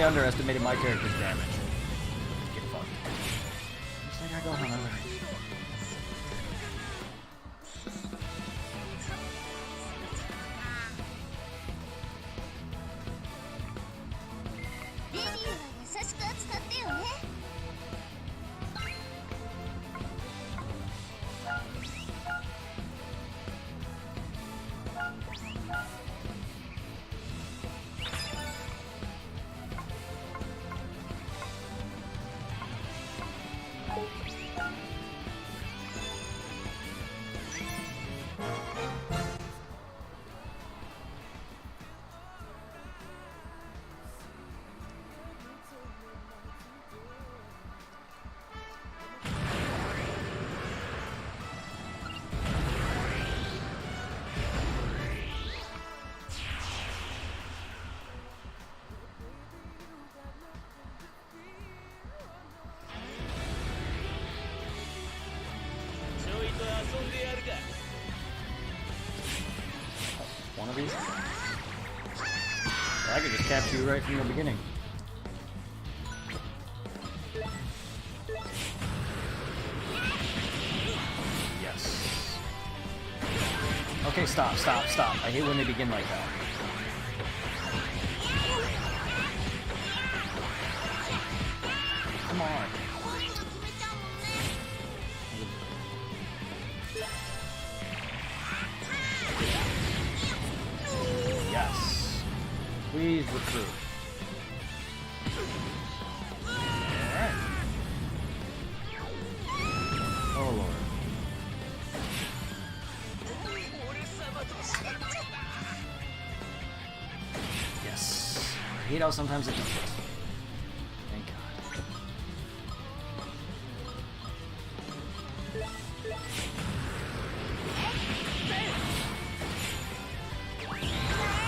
underestimated my character's damage. Get fucked. Looks like I go on alright. One of these? I could just capture you right from the beginning. Okay, stop, stop, stop. I hate when they begin like that. Come on. Yes. Please recruit. Alright. Oh lord. Yes. I hate how sometimes it does it. Thank God.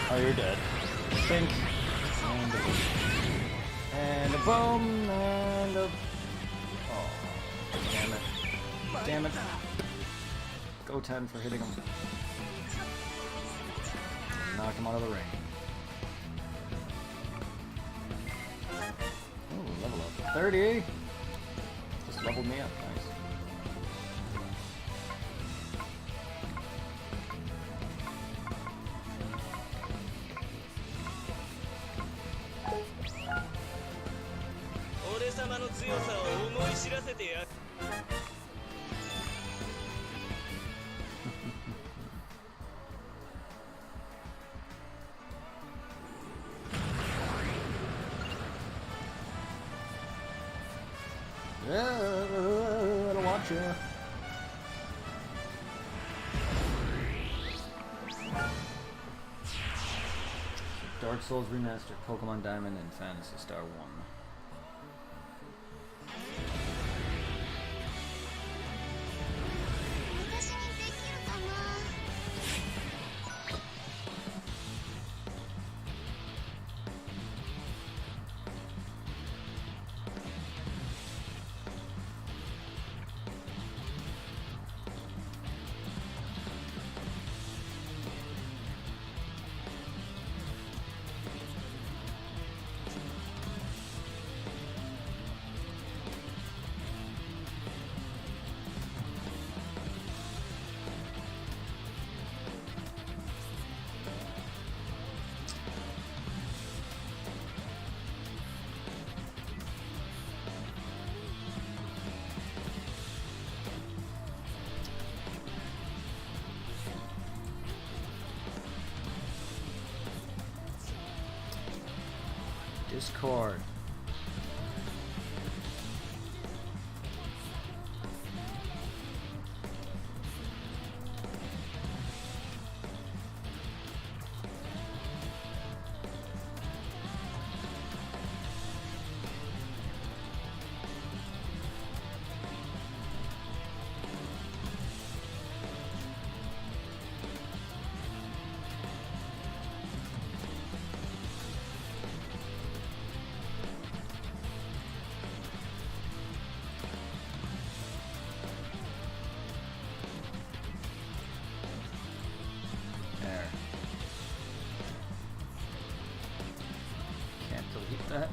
Oh, you're dead. Think. And a boom. And a... Oh, damn it. Damn it. Go 10 for hitting him. Knock him out of the ring. Ooh, level up. 30! Just leveled me up, nice. Yeah, I don't want you. Dark Souls Remastered, Pokemon Diamond, and Phantasy Star 1. Discord. That.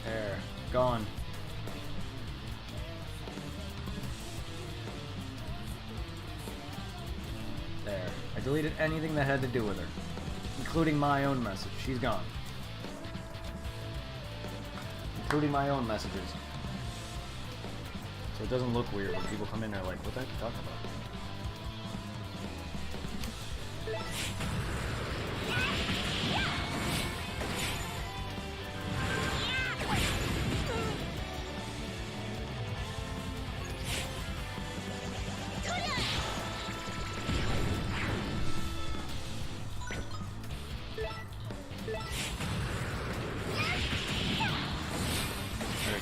There, gone. I deleted anything that had to do with her, including my own message. She's gone. Including my own messages. So it doesn't look weird when people come in there like, what the heck are you talking about?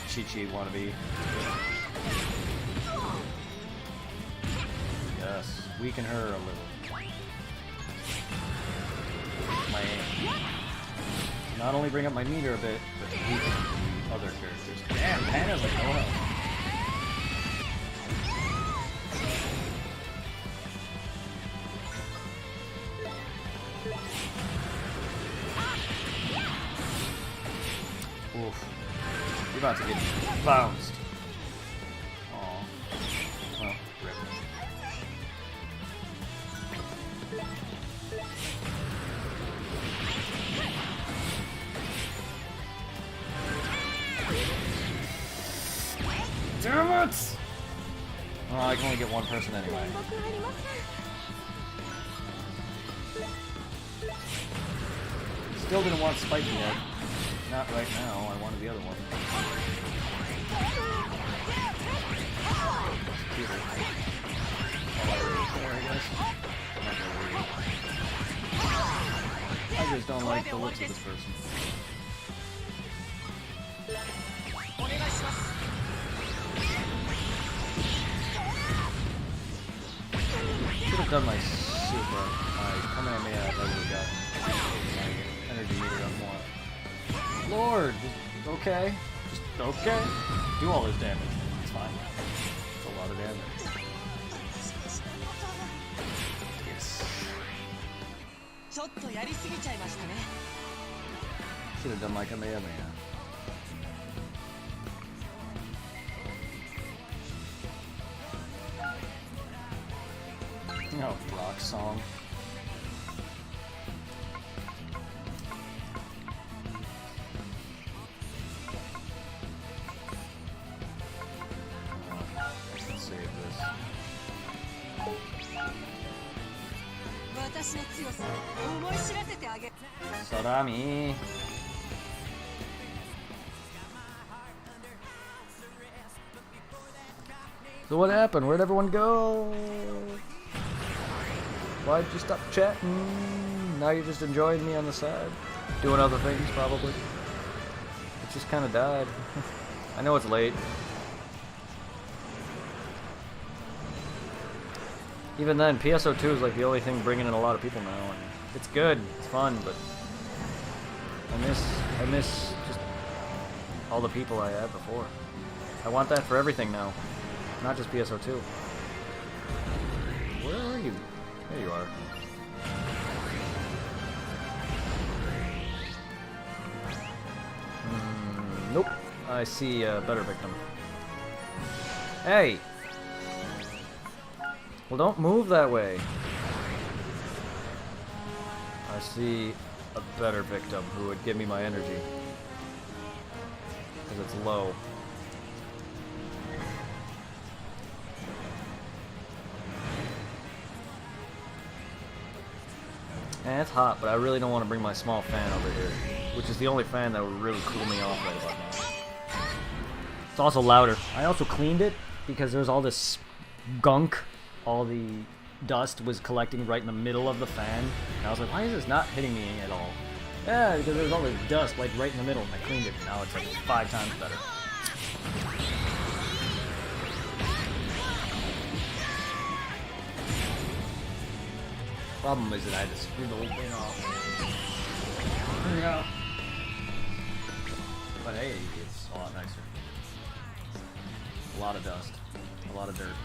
Chi-Chi wannabe. Yes, weaken her a little. My aim. Not only bring up my meter a bit, but weaken her. other characters. Damn, Pana's like no help. Oof. You're about to get bounced. Aw. Well, rip. Damn it! Oh, I can only get one person anyway. Still didn't want Spikey yet. Not right now. I wanted the other one. Cuter. Oh, I really care, I guess. Not really. I just don't like the looks of this person. Should have done my super. My Kamehameha, I would have got my energy meter up more. Lord, just okay. Just okay. Do all this damage. It's fine. It's a lot of damage. Yes. Should have done my Kamehameha. Oh, rock song. Let's save this. Sarami. So what happened? Where'd everyone go? Why'd you stop chatting? Now you're just enjoying me on the side? Doing other things, probably. It just kind of died. I know it's late. Even then, PSO2 is like the only thing bringing in a lot of people now. And it's good, it's fun, but I miss just all the people I had before. I want that for everything now, not just PSO2. Where are you? There you are. Nope. I see a better victim. Hey! Well, don't move that way. I see a better victim who would give me my energy. Because it's low. And it's hot, but I really don't want to bring my small fan over here. Which is the only fan that would really cool me off right about now. It's also louder. I also cleaned it because there's all this gunk. All the dust was collecting right in the middle of the fan. And I was like, why is this not hitting me at all? Yeah, because there's all this dust like right in the middle. And I cleaned it. Now it's like 5 times better. Problem is that I had to screw the whole thing off. Yeah. But hey, it's a lot nicer. A lot of dust. A lot of dirt.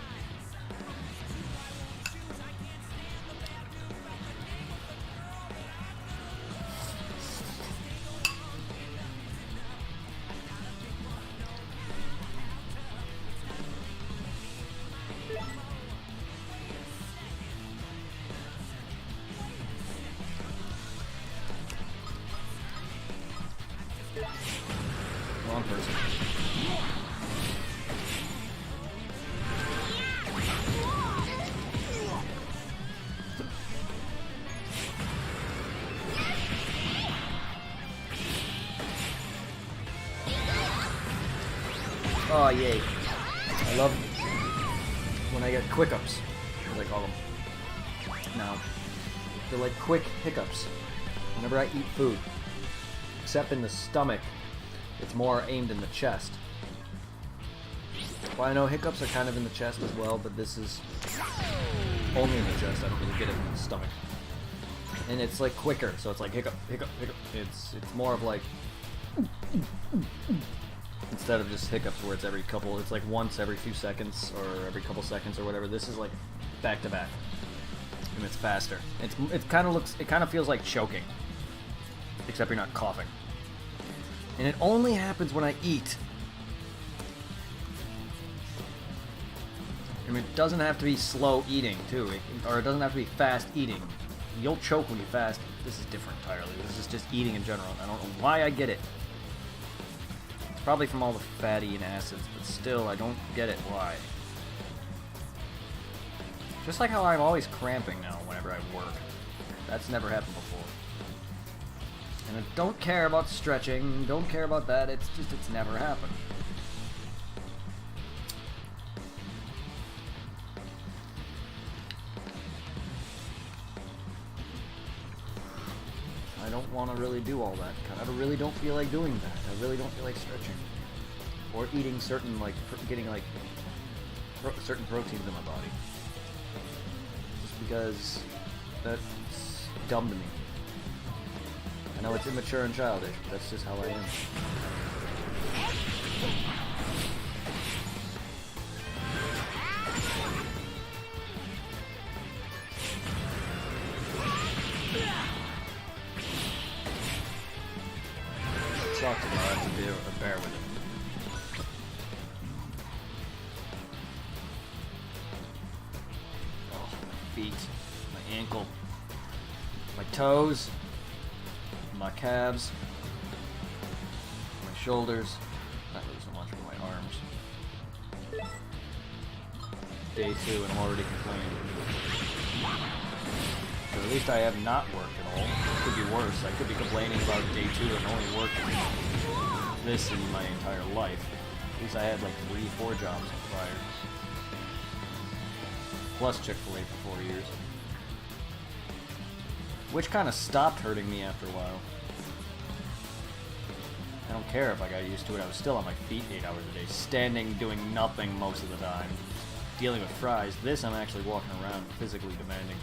Wrong person. Oh, yay. I love when I get quick ups, as I call them. Now, they're like quick hiccups whenever I eat food. Except in the stomach, it's more aimed in the chest. Well, I know hiccups are kind of in the chest as well, but this is only in the chest. I don't really get it in the stomach. And it's like quicker, so it's like hiccup, hiccup, hiccup. It's more of like Instead of just hiccups where it's it's like once every few seconds or every couple seconds or whatever. This is like back to back, and it's faster. It kind of feels like choking, except you're not coughing. And it only happens when I eat. I mean, it doesn't have to be slow eating too, or it doesn't have to be fast eating. You'll choke when you fast. This is different entirely. This is just eating in general. I don't know why I get it. It's probably from all the fatty and acids, but still, I don't get it. Why? Just like how I'm always cramping now whenever I work. That's never happened before. And I don't care about stretching, don't care about that, it's never happened. I don't want to really do all that. I really don't feel like doing that. I really don't feel like stretching. Or eating certain, like, getting, like, certain proteins in my body. Just because that's dumb to me. I know it's immature and childish, but that's just how I am. Sucks, but I have to bear with it. Oh, my feet, my ankle, my toes, my calves, my shoulders, not really so much for my arms. Day 2 and I'm already complaining. But at least I have not worked at all. It could be worse. I could be complaining about day 2 and only working this in my entire life. At least I had like 3-4 jobs prior. Plus Chick-fil-A for 4 years. Which kind of stopped hurting me after a while. I don't care if I got used to it. I was still on my feet 8 hours a day, standing, doing nothing most of the time, dealing with fries. This, I'm actually walking around, physically demanding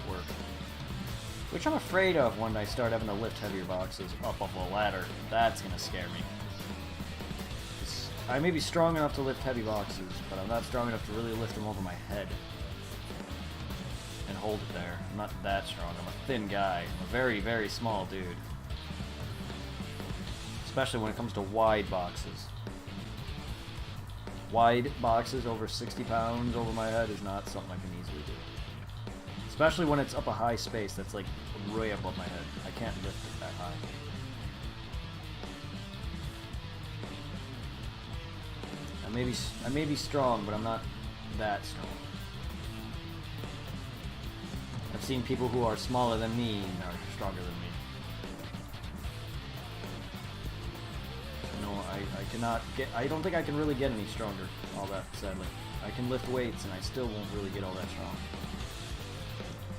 work. Which I'm afraid of when I start having to lift heavier boxes up a ladder. That's gonna scare me. I may be strong enough to lift heavy boxes, but I'm not strong enough to really lift them over my head and hold it there. I'm not that strong. I'm a thin guy. I'm a very, very small dude. Especially when it comes to wide boxes. Wide boxes over 60 pounds over my head is not something I can easily do. Especially when it's up a high space that's like way above my head. I can't lift it that high. I may be strong, but I'm not that strong. I've seen people who are smaller than me and are stronger than me. No, I cannot get. I don't think I can really get any stronger. All that, sadly. I can lift weights, and I still won't really get all that strong.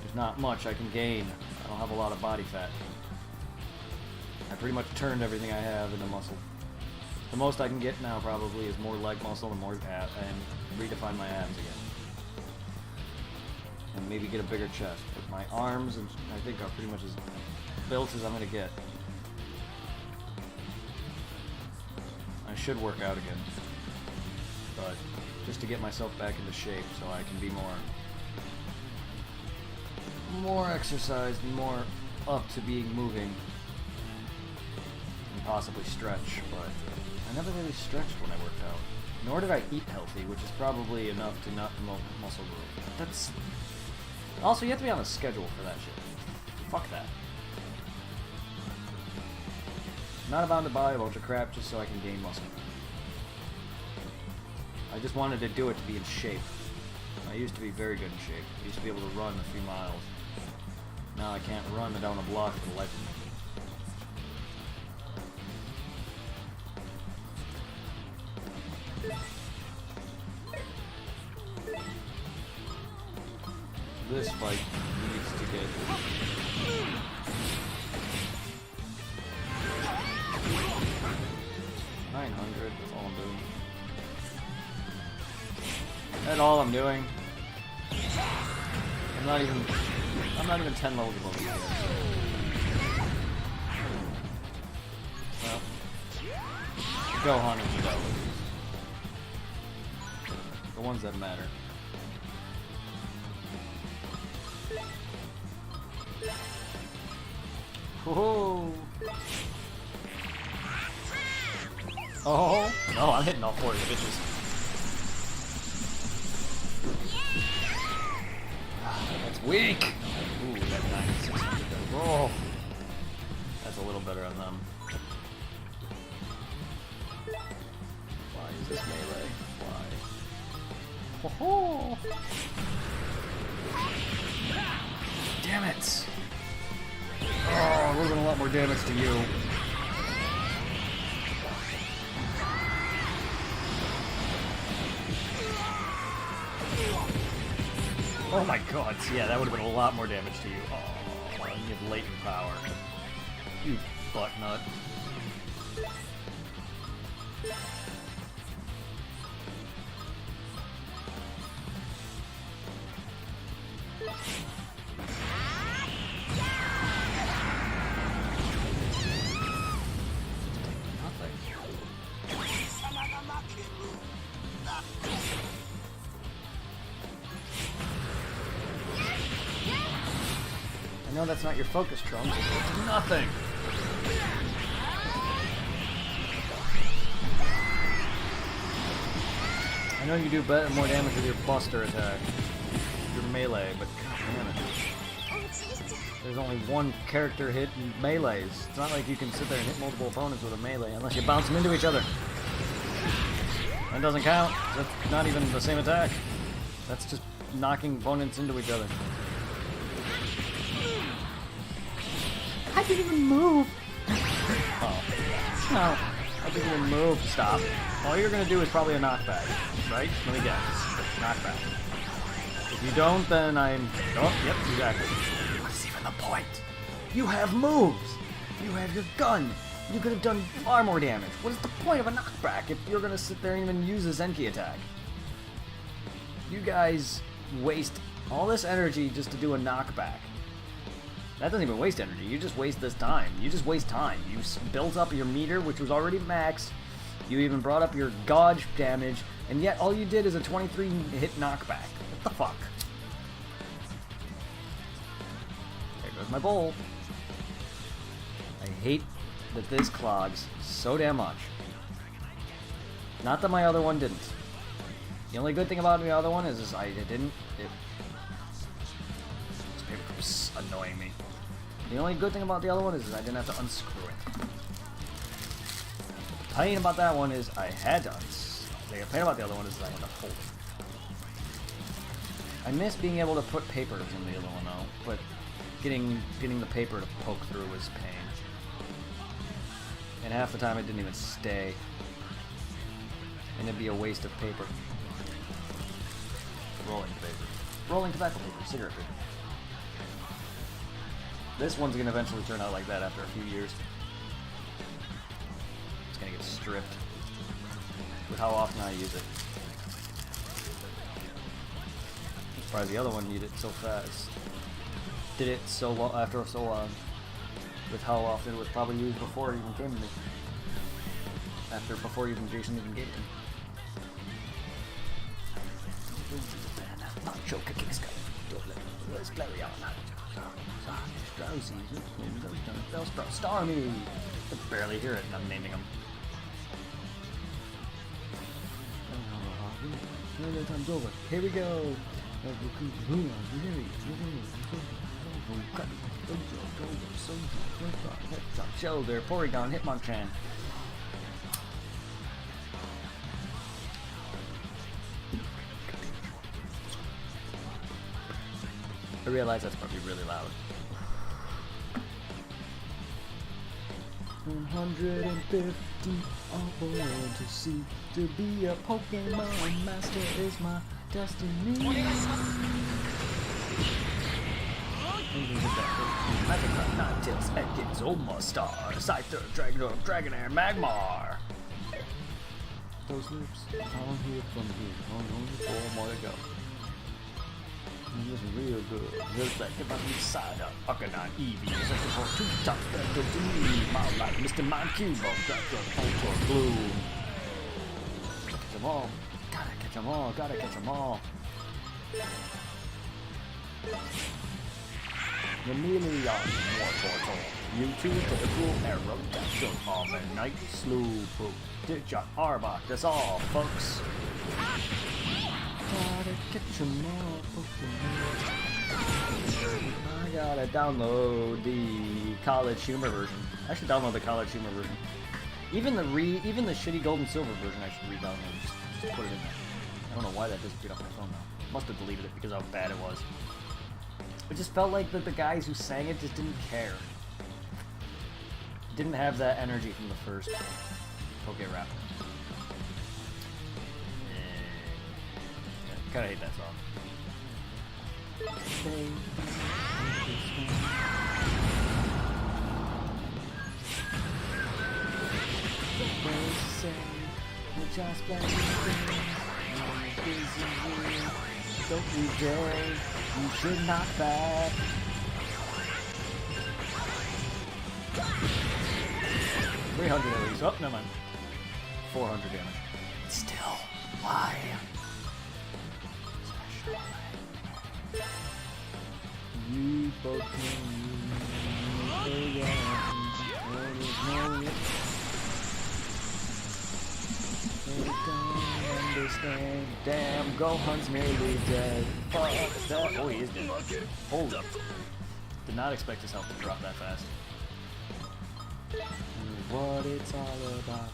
There's not much I can gain. I don't have a lot of body fat. I pretty much turned everything I have into muscle. The most I can get now probably is more leg muscle and more ab, and redefine my abs again. And maybe get a bigger chest. But my arms, and I think, are pretty much as built as I'm gonna get. I should work out again, but just to get myself back into shape so I can be more exercised and more up to being moving and possibly stretch. But I never really stretched when I worked out, nor did I eat healthy, which is probably enough to not promote muscle growth. That's also, you have to be on a schedule for that shit. Fuck that. I'm not about to buy a bunch of crap just so I can gain muscle. I just wanted to do it to be in shape. I used to be very good in shape. I used to be able to run a few miles. Now I can't run down a block for the life of me. This fight needs to get... $900, that's all I'm doing. That's all I'm doing. I'm not even 10 levels above you yet. Well, Gohan and Videl. The ones that matter. Whoa! Oh! No, I'm hitting all four of the bitches. That's weak! Ooh, that 9600. Oh! That's a little better on them. Why is this melee? Why? Ho-ho! Damn it! Oh, we're doing a lot more damage to you. Oh my god, yeah, that would have been a lot more damage to you. Oh, you have latent power. You butt nut. I know that's not your focus, Trunks. It's nothing! I know you do more damage with your Buster attack, your melee, but god damn it. There's only one character hit in melees. It's not like you can sit there and hit multiple opponents with a melee unless you bounce them into each other. That doesn't count. That's not even the same attack. That's just knocking opponents into each other. I didn't even move. Oh. No. I didn't even move. Stop. All you're gonna do is probably a knockback, right? Let me guess. Knockback. If you don't, then I'm... Oh, yep, exactly. What's even the point? You have moves. You have your gun. You could have done far more damage. What is the point of a knockback if you're gonna sit there and even use a Zenki attack? You guys waste all this energy just to do a knockback. That doesn't even waste energy, you just waste this time. You just waste time. You built up your meter, which was already max. You even brought up your gauge damage, and yet all you did is a 23 hit knockback. What the fuck? There goes my bowl. I hate that this clogs so damn much. Not that my other one didn't. The only good thing about the other one is this paper's annoying me. The only good thing about the other one is I didn't have to unscrew it. The pain about that one is I had to the pain about the other one is I had to hold it. I miss being able to put papers in the other one though, but getting the paper to poke through was pain. And half the time it didn't even stay. And it'd be a waste of paper. Rolling paper. Rolling tobacco paper, cigarette paper. This one's gonna eventually turn out like that after a few years. It's gonna get stripped with how often I use it. I'm surprised the other one did it so fast. Did it so long after so long. With how often it was probably used before it even came to me. Before even Jason even gave it to me. Starmie! I can barely hear it and I'm naming them. Time's over. Here we go! Shoulder, Porygon, Hitmonchan. I realize that's probably really loud. 150 I want to see. To be a Pokemon master is my destiny. Magic Ninetales, Ekans, Omastar, Scyther, Dragonair, Magmar. Those loops, all here from here, only 4 more to go. This is real good. Just like about the side of Arcanine, Eevee, searching for 2 top that go to me. My life, Mr. Mind Cube, Draco, Gloom. them all. Gotta catch them all. Gotta catch them all. The million more turtle. You two typical arrow capture on a night slew boot. Ditch on Arbok, that's all, folks. Gotta catch 'em all, I gotta download the College Humor version. I should download the College Humor version. Even the shitty gold and silver version I should re-download. Just put it in there. I don't know why that disappeared off my phone now. Must have deleted it because of how bad it was. It just felt like that the guys who sang it just didn't care. Didn't have that energy from the first Poke Rap. Yeah, kinda hate that song. Don't you dare, you should not back. $300 at least. Oh, never mind. 400 damage. Still, why? You both don't understand. Damn, Gohan's nearly dead. Fuck that. Oh, he is dead. Hold up. Did not expect his health to drop that fast. What it's all about.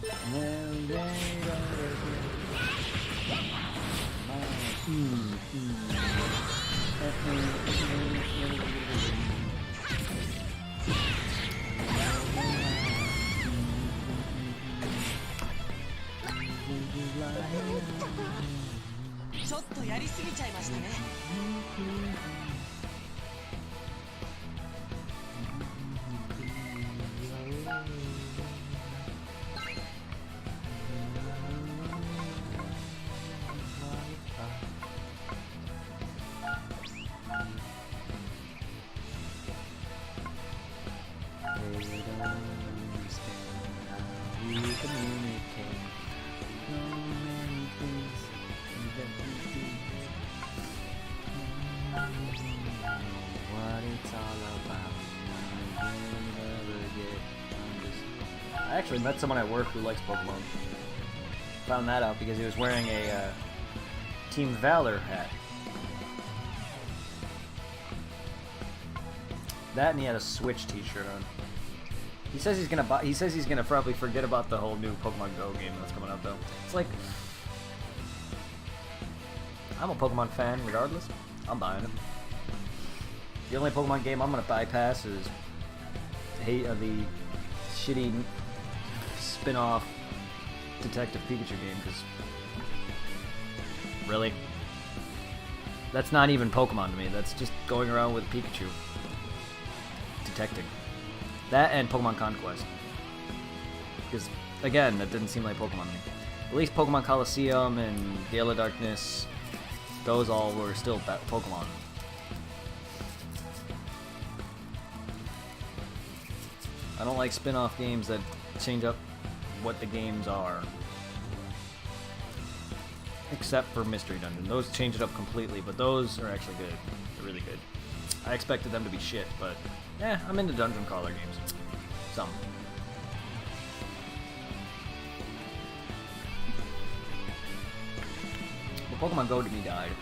I actually met someone at work who likes Pokemon. Found that out because he was wearing a Team Valor hat. That, and he had a Switch T-shirt on. He says he's gonna buy. He says he's gonna probably forget about the whole new Pokemon Go game that's coming out though. It's like, I'm a Pokemon fan regardless. I'm buying it. The only Pokemon game I'm gonna bypass is the shitty spin-off Detective Pikachu game, because really, that's not even Pokemon to me. That's just going around with Pikachu detecting. That and Pokemon Conquest, because again, that didn't seem like Pokemon to me. At least Pokemon Coliseum and Gale of Darkness, those all were still Pokemon. I don't like spin-off games that change up what the games are. Except for Mystery Dungeon. Those change it up completely, but those are actually good. They're really good. I expected them to be shit, but I'm into dungeon crawler games. Some. Well, Pokemon Go to me died.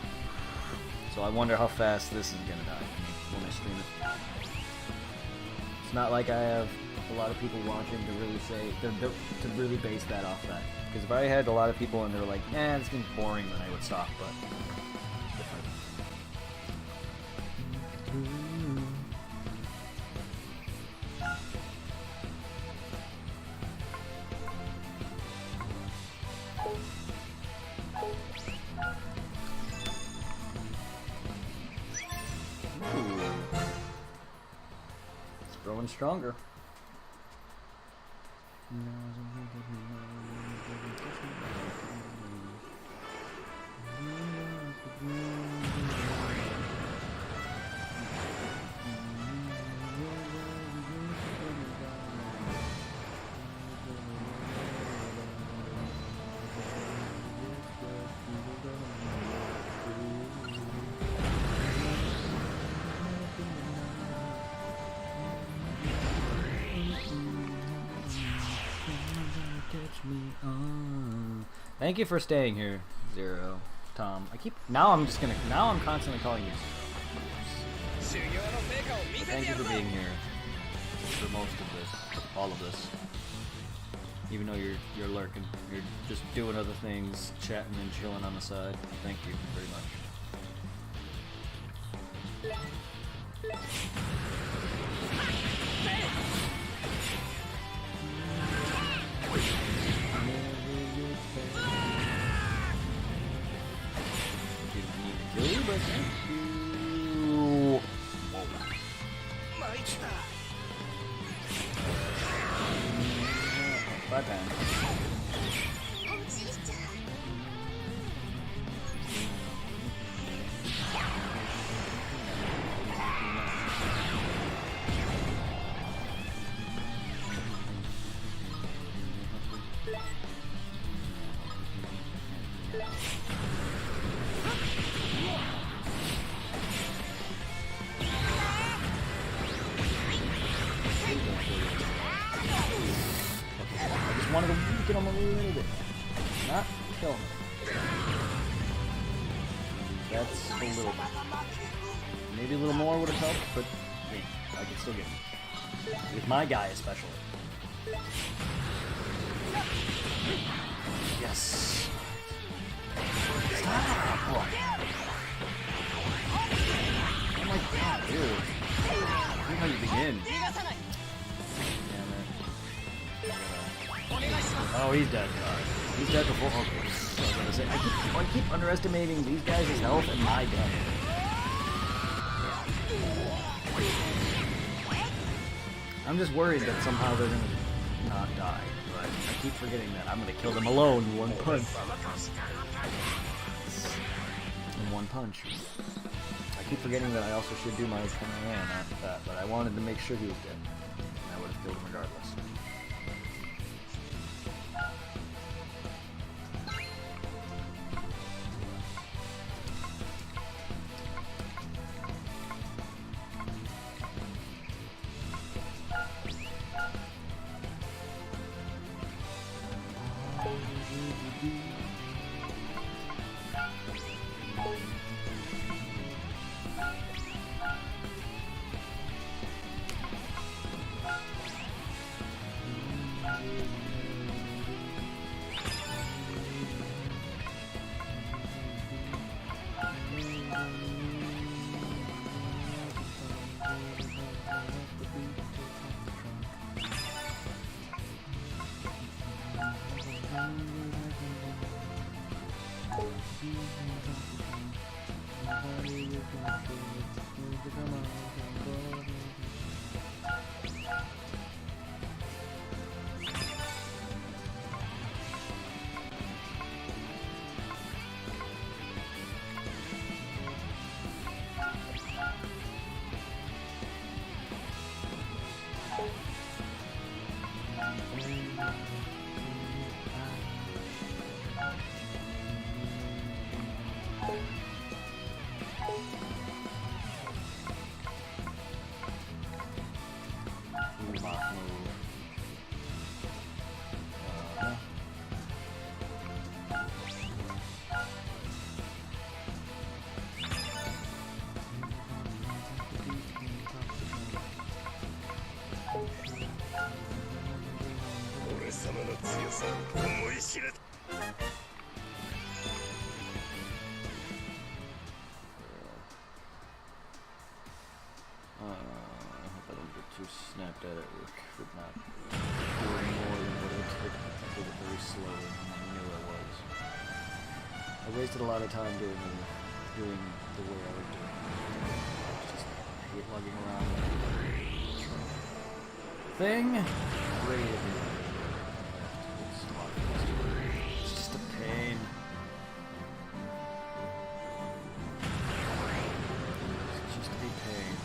So I wonder how fast this is gonna die when I stream it. It's not like I have a lot of people watching to really say, to really base that off that. Because if I had a lot of people and they were like, this game's boring, then I would stop, but different. Ooh. It's growing stronger. Thank you for staying here, Zero. Tom. Now I'm constantly calling you. Thank you for being here for most of this, all of this. Even though you're lurking, you're just doing other things, chatting and chilling on the side. Thank you very much. Didn't mean to kill you, but thank you. Bye, Pam. I just wanted to weaken him a little bit. Not kill him. That's a little bit. Maybe a little more would have helped, but hey, I can still get him. With my guy especially. Yes. Stop! Oh my god, dude. Look how you begin. Oh, he's dead. He's dead before. Okay. I was gonna say, I keep underestimating these guys' health and my damage. I'm just worried that somehow they're gonna not die. But I keep forgetting that I'm gonna kill them alone in one punch. In one punch. I keep forgetting that I also should do my command after that, but I wanted to make sure he was dead. And I would have killed him regardless. I hope I don't get too snapped at work for not doing more than what I did. I did it very slowly, and I knew I was. I wasted a lot of time doing the way I was doing it. Just hate lugging around thing. Great. It's just a pain. It's just a pain.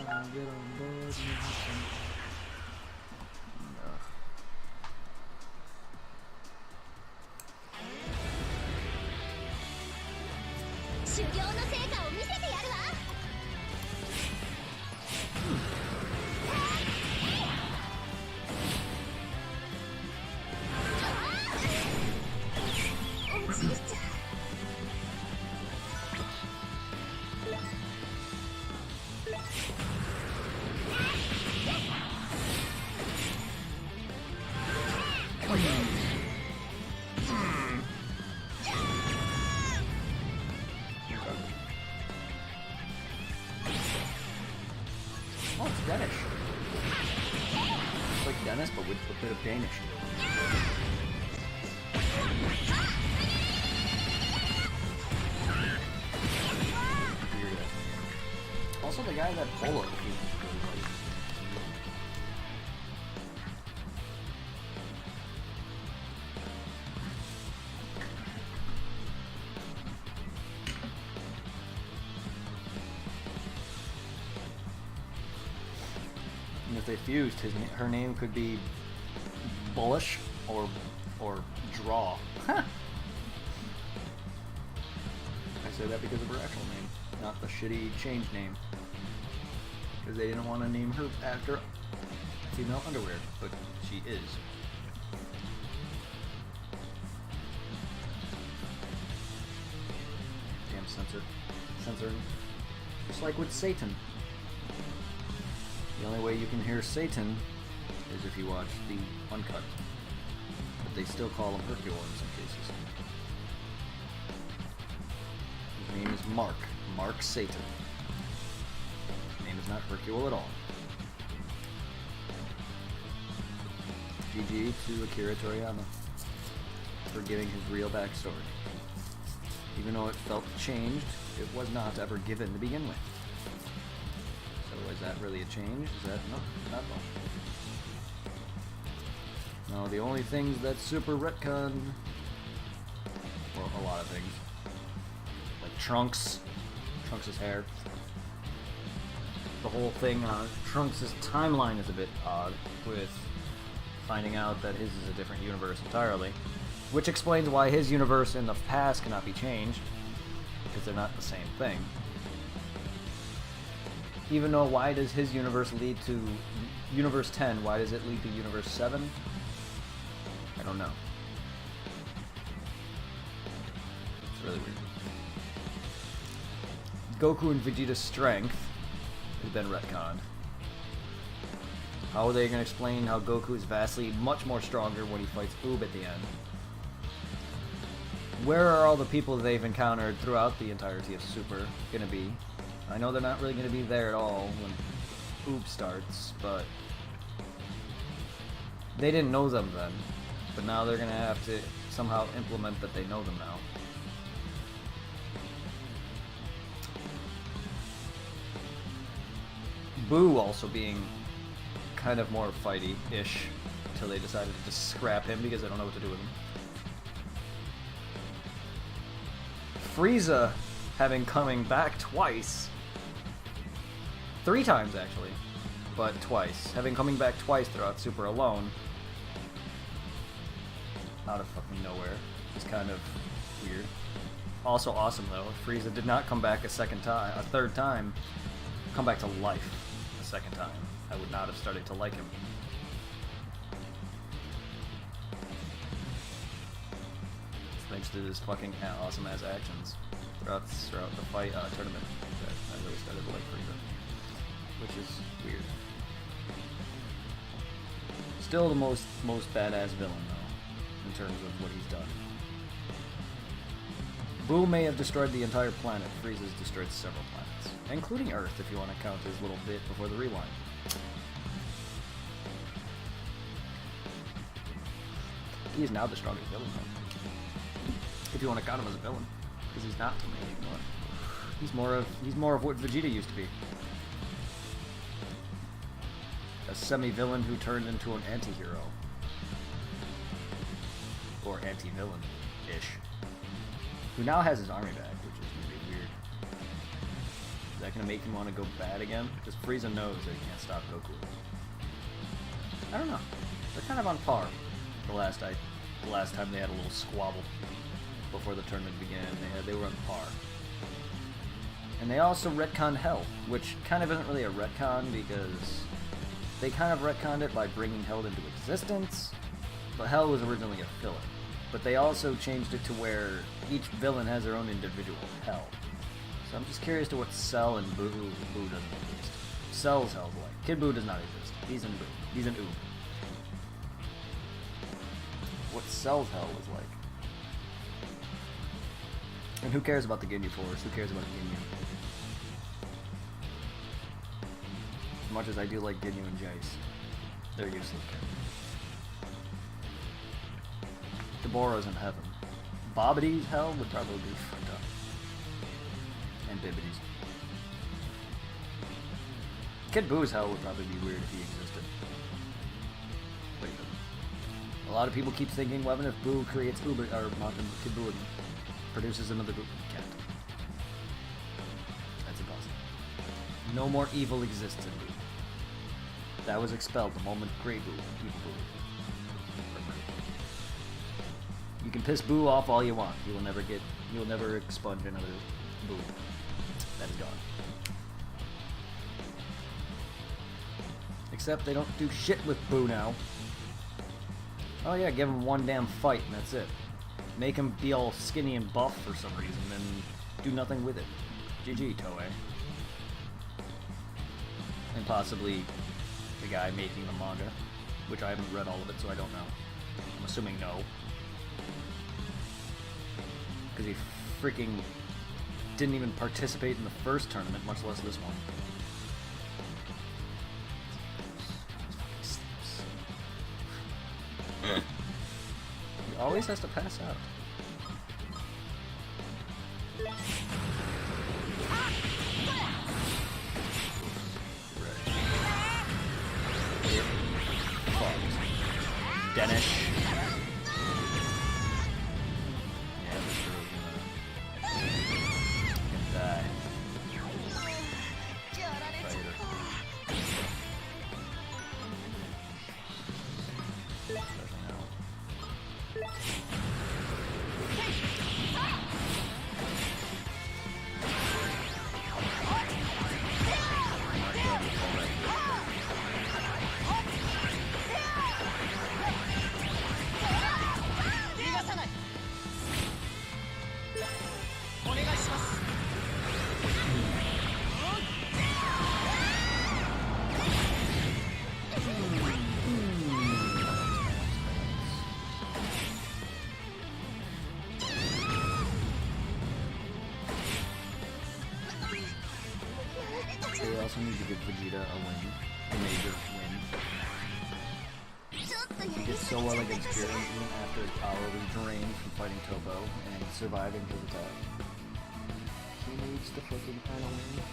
get on board. Ugh. 修行の成果を見せてやるわ。おじいちゃん。Oh, it's Danish. It's like Dennis, but with a bit of Danish. Weird. Also, the guy that polo. And if they fused, her name could be Bullish or Draw. I say that because of her actual name, not the shitty change name. Because they didn't want to name her after female underwear, but she is. Damn censoring. Just like with Satan. The only way you can hear Satan is if you watch the uncut. But they still call him Hercule in some cases. His name is Mark. Mark Satan. His name is not Hercule at all. GG to Akira Toriyama for giving his real backstory. Even though it felt changed, it was not ever given to begin with. So is that really a change? Is that no, not much. No, the only things that super retcon, well, a lot of things, like Trunks' hair. The whole thing on Trunks' timeline is a bit odd, with finding out that his is a different universe entirely, which explains why his universe in the past cannot be changed, because they're not the same thing. Even though, why does his universe lead to Universe 10? Why does it lead to Universe 7? I don't know. It's really weird. Goku and Vegeta's strength has been retconned. How are they going to explain how Goku is vastly much more stronger when he fights Oob at the end? Where are all the people they've encountered throughout the entirety of Super going to be? I know they're not really going to be there at all when Oob starts, but they didn't know them then. But now they're going to have to somehow implement that they know them now. Boo also being kind of more fighty-ish until they decided to just scrap him because they don't know what to do with him. Frieza having coming back twice. 3 times actually, but twice. Having coming back twice throughout Super alone. Out of fucking nowhere. It's kind of weird. Also awesome though, Frieza did not come back a third time, come back to life a second time. I would not have started to like him. Thanks to his fucking awesome ass actions throughout the fight tournament that I really started to like Frieza. Which is weird. Still the most badass villain though, in terms of what he's done. Boo may have destroyed the entire planet. Frieza's destroyed several planets, including Earth if you want to count his little bit before the rewind. He is now the strongest villain though. If you want to count him as a villain. Because he's not to me anymore. He's more of what Vegeta used to be. A semi-villain who turned into an anti-hero. Or anti-villain-ish. Who now has his army back, which is really weird. that gonna make him want to go bad again? Because Frieza knows that he can't stop Goku. I don't know. They're kind of on par. The last time they had a little squabble before the tournament began, they were on par. And they also retconned Hell, which kind of isn't really a retcon because they kind of retconned it by bringing Hell into existence, but Hell was originally a filler. But they also changed it to where each villain has their own individual Hell. So I'm just curious to what Cell and Boo doesn't exist. Cell's Hell's like. Kid Boo does not exist. He's in Boo. He's in Oob. What Cell's Hell was like. And who cares about the Ginyu Force? Who cares about Ginyu? As much as I do like Ginyu and Jace, they're useless characters. Deborah's in heaven. Bobbity's Hell would probably be fucked up. And Bibbity's. Kid Boo's Hell would probably be weird if he existed. But he doesn't. A lot of people keep thinking, well, if Boo creates Uber, or Kid Boo produces another Boo. He can't. That's impossible. No more evil exists in Boo. That was expelled the moment Grey Boo, Evil Boo. You can piss Boo off all you want. You'll never expunge another Boo. That is gone. Except they don't do shit with Boo now. Oh yeah, give him one damn fight and that's it. Make him be all skinny and buff for some reason and do nothing with it. GG, Toei. And possibly the guy making the manga, which I haven't read all of it, so I don't know. I'm assuming no. Because he freaking didn't even participate in the first tournament, much less this one. He always has to pass out. Danish. Yeah, for sure he's gonna die. Fighter. Especially now. They also need to give Vegeta a win, a major win. He did so well against Jiren even after his power was drained from fighting Topo and surviving his attack. He needs to fucking kind of win.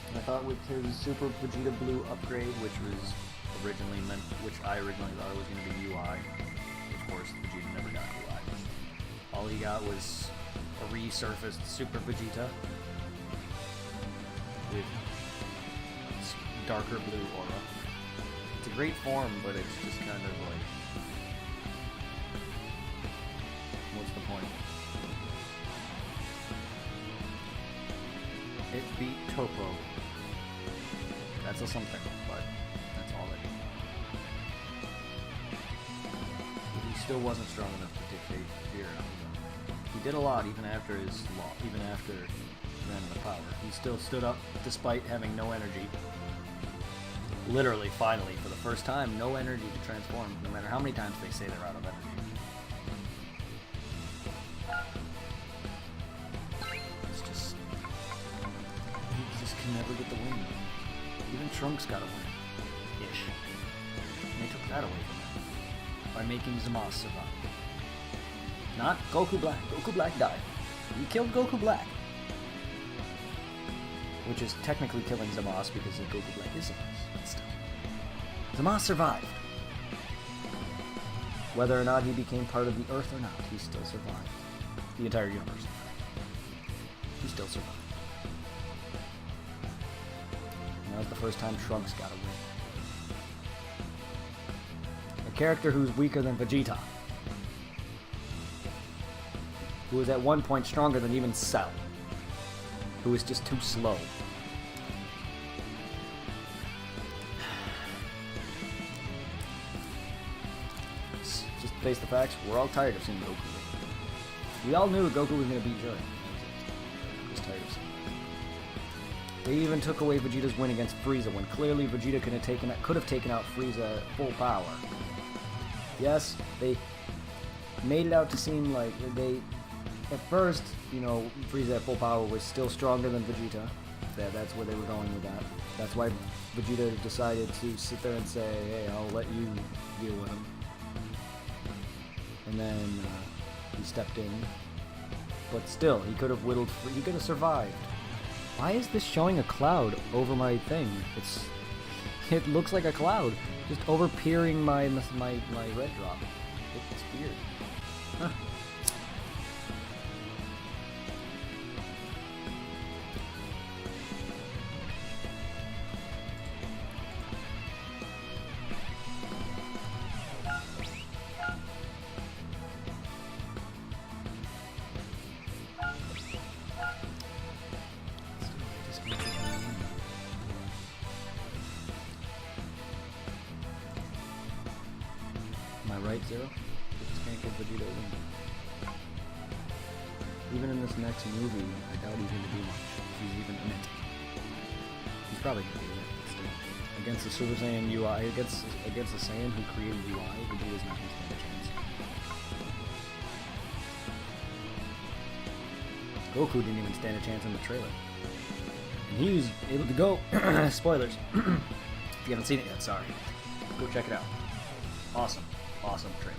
And I thought with his Super Vegeta Blue upgrade, which I originally thought it was going to be UI, of course Vegeta never got UI. All he got was a resurfaced Super Vegeta with darker blue aura. It's a great form, but it's just kind of like, what's the point? It beat Topo. That's a something, but that's all it is. But he still wasn't strong enough to dictate Jiren. He did a lot even after his loss, even after he ran out of power. He still stood up despite having no energy. Literally, finally, for the first time, no energy to transform, no matter how many times they say they're out of energy. It's just... he just can never get the win. Even Trunks got a win. Ish. And they took that away from him. By making Zamasu survive. Not Goku Black. Goku Black died. You killed Goku Black. Which is technically killing Zamasu because Goku Black is Zamasu. But still. Zamasu survived. Whether or not he became part of the Earth or not, he still survived. The entire universe. He still survived. was the first time Trunks got a win. A character who's weaker than Vegeta. Who was at one point stronger than even Cell. Who was just too slow. Just face the facts, we're all tired of seeing Goku. We all knew Goku was going to beat Jiren. Just tired of seeing it. They even took away Vegeta's win against Frieza when clearly Vegeta could have taken out Frieza at full power. Yes, they made it out to seem like at first, you know, Frieza at full power was still stronger than Vegeta. That's where they were going with that. That's why Vegeta decided to sit there and say, hey, I'll let you deal with him. And then he stepped in. But still, he could have he could have survived. Why is this showing a cloud over my thing? It looks like a cloud, just over peering my red drop. It's weird. Huh. Right, Zero? We just can't give Vegeta a win. Even in this next movie, I doubt he's going to do much. He's even in it. He's probably going to be in it, but still. Against the Super Saiyan UI, against the Saiyan who created UI, Vegeta's not going to stand a chance. Goku didn't even stand a chance in the trailer. And he was able to go... Spoilers. If you haven't seen it yet, sorry. Go check it out. Awesome. Awesome trailer.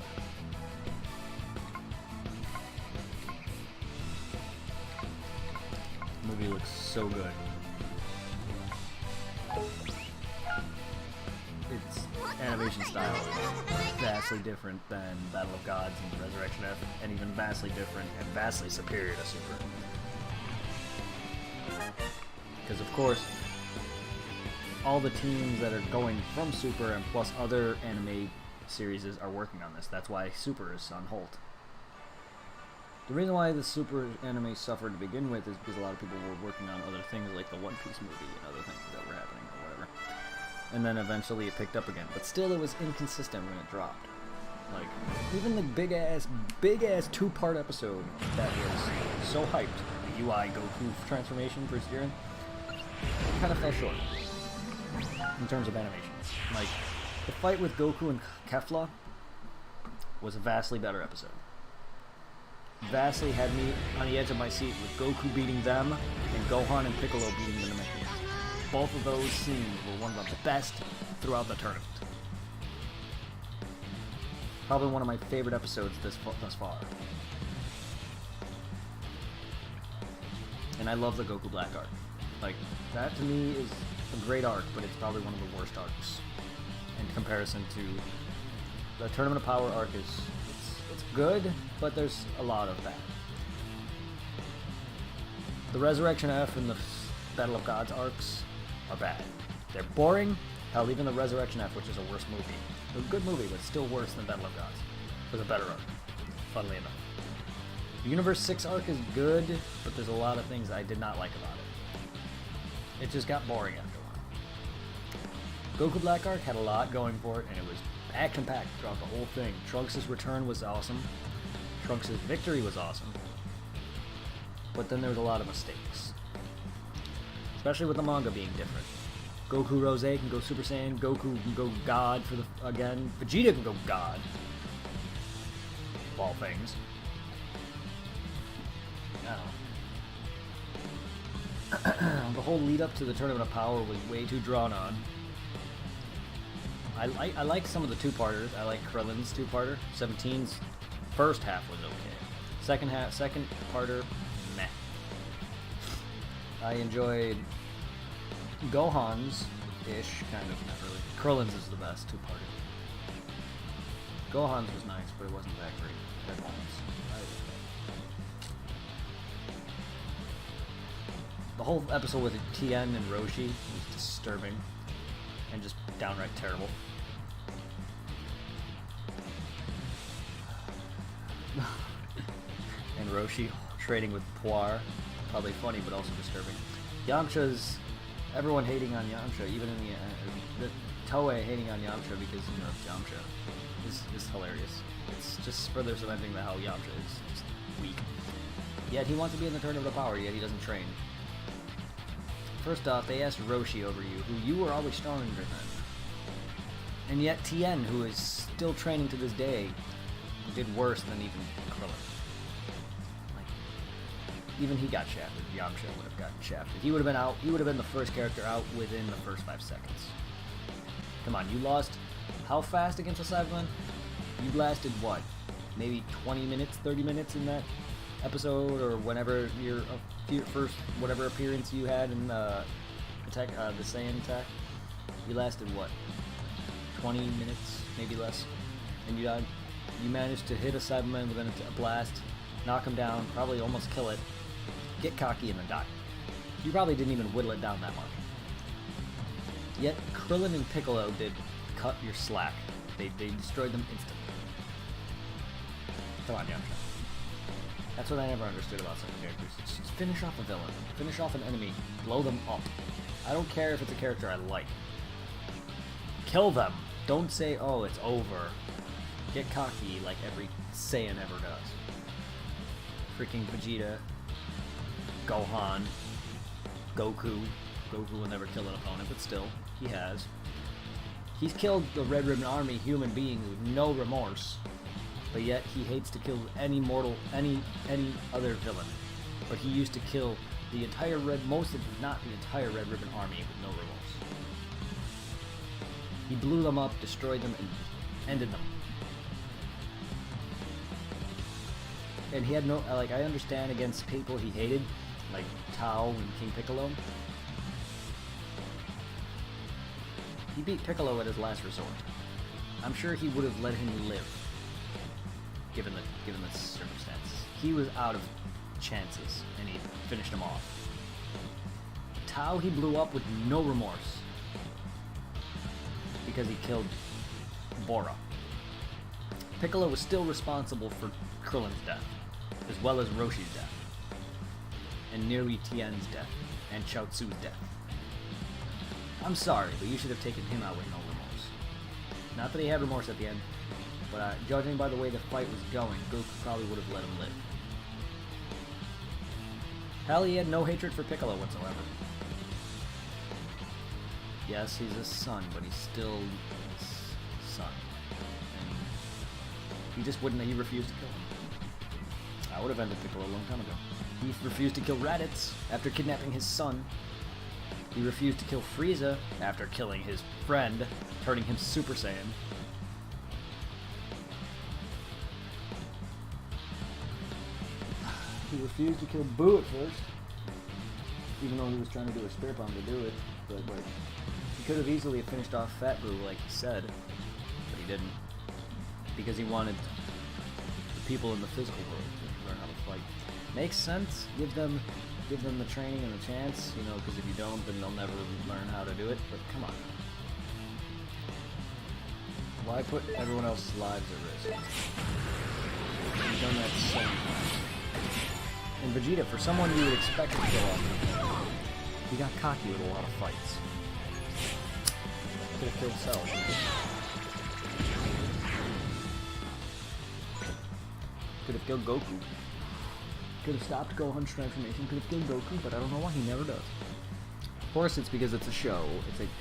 The movie looks so good. Its animation style is vastly different than Battle of Gods and Resurrection F, and even vastly different and vastly superior to Super. Because of course, all the teams that are going from Super and plus other anime series are working on this. That's why Super is on hold. The reason why the Super anime suffered to begin with is because a lot of people were working on other things like the One Piece movie and other things that were happening or whatever. And then eventually it picked up again. But still it was inconsistent when it dropped. Like, even the big ass 2-part episode that was so hyped, the UI Goku transformation for Jiren, kind of fell short in terms of animation. Like, the fight with Goku and Kefla was a vastly better episode. Vastly had me on the edge of my seat with Goku beating them and Gohan and Piccolo beating the Namekians. Both of those scenes were one of the best throughout the tournament. Probably one of my favorite episodes thus far. And I love the Goku Black arc. Like, that to me is a great arc, but it's probably one of the worst arcs in comparison to the Tournament of Power arc. It's good, but there's a lot of that. The Resurrection F and the Battle of Gods arcs are bad. They're boring. Hell, even the Resurrection F, which is a worse movie. A good movie, but still worse than Battle of Gods. It was a better arc, funnily enough. The Universe 6 arc is good, but there's a lot of things I did not like about it. It just got boring after a while. Goku Black arc had a lot going for it, and it was action-packed throughout the whole thing. Trunks' return was awesome. Trunks' victory was awesome. But then there was a lot of mistakes. Especially with the manga being different. Goku Rose can go Super Saiyan, Goku can go God again. Vegeta can go God. Of all things. Now, the whole lead up to the Tournament of Power was way too drawn on. I like some of the two-parters. I like Krillin's two-parter. 17's first half was okay. Second parter, meh. I enjoyed Gohan's ish, kind of, not really. Krillin's is the best two-parter. Gohan's was nice, but it wasn't that great at moments. The whole episode with Tien and Roshi was disturbing and just downright terrible. And Roshi trading with Puar, probably funny but also disturbing. Yamcha's, everyone hating on Yamcha, even in the Toei hating on Yamcha because you know Yamcha is hilarious. It's just further cementing that how Yamcha is just weak. Yet he wants to be in the tournament of power, yet he doesn't train. First off, they asked Roshi over you, who you were always stronger than. And yet Tien, who is still training to this day, did worse than even Krillin. Like, even he got shafted. Yamcha would have gotten shafted. He would have been out. He would have been the first character out within the first 5 seconds. Come on, you lost how fast against the Cybermen? You lasted what? Maybe 20 minutes, 30 minutes in that episode, or whenever your first whatever appearance you had in attack, the Saiyan attack. You lasted what? 20 minutes, maybe less, and you died. You managed to hit a Cyberman with a blast, knock him down, probably almost kill it, get cocky, and then die. You probably didn't even whittle it down that much. Yet Krillin and Piccolo did cut your slack. They destroyed them instantly. Come on, Yamcha. That's what I never understood about some characters. Just finish off a villain. Finish off an enemy. Blow them up. I don't care if it's a character I like. Kill them. Don't say, oh, it's over. Get cocky like every Saiyan ever does. Freaking Vegeta. Gohan. Goku. Goku will never kill an opponent, but still, he has. He's killed the Red Ribbon Army human beings with no remorse. But yet he hates to kill any mortal, any other villain. But he used to kill the entire most, if not the entire Red Ribbon Army with no remorse. He blew them up, destroyed them, and ended them. And he had no, like, I understand against people he hated, like Tao and King Piccolo. He beat Piccolo at his last resort. I'm sure he would have let him live. Given the circumstances. He was out of chances, and he finished him off. Tao he blew up with no remorse. Because he killed Bora. Piccolo was still responsible for Krillin's death, as well as Roshi's death, and nearly Tien's death, and Chaozu's death. I'm sorry, but you should have taken him out with no remorse. Not that he had remorse at the end, but judging by the way the fight was going, Goku probably would have let him live. Hell, he had no hatred for Piccolo whatsoever. Yes, he's his son, but he's still his son. And he just wouldn't, he refused to kill him. I would have ended Piccolo a long time ago. He refused to kill Raditz after kidnapping his son. He refused to kill Frieza after killing his friend, turning him Super Saiyan. He refused to kill Boo at first, even though he was trying to do a Spirit Bomb to do it. But like, he could have easily finished off Fat Boo, like he said, but he didn't, because he wanted the people in the physical world to learn how to fight. Makes sense. Give them the training and the chance, you know, because if you don't, then they'll never learn how to do it. But come on, why put everyone else's lives at risk? You've done that so many times. And Vegeta, for someone you would expect to kill off, he got cocky with a lot of fights. Could have killed Cell. Could have killed Goku. Could have stopped Gohan's transformation. Could have killed Goku, but I don't know why he never does. Of course, it's because it's a show.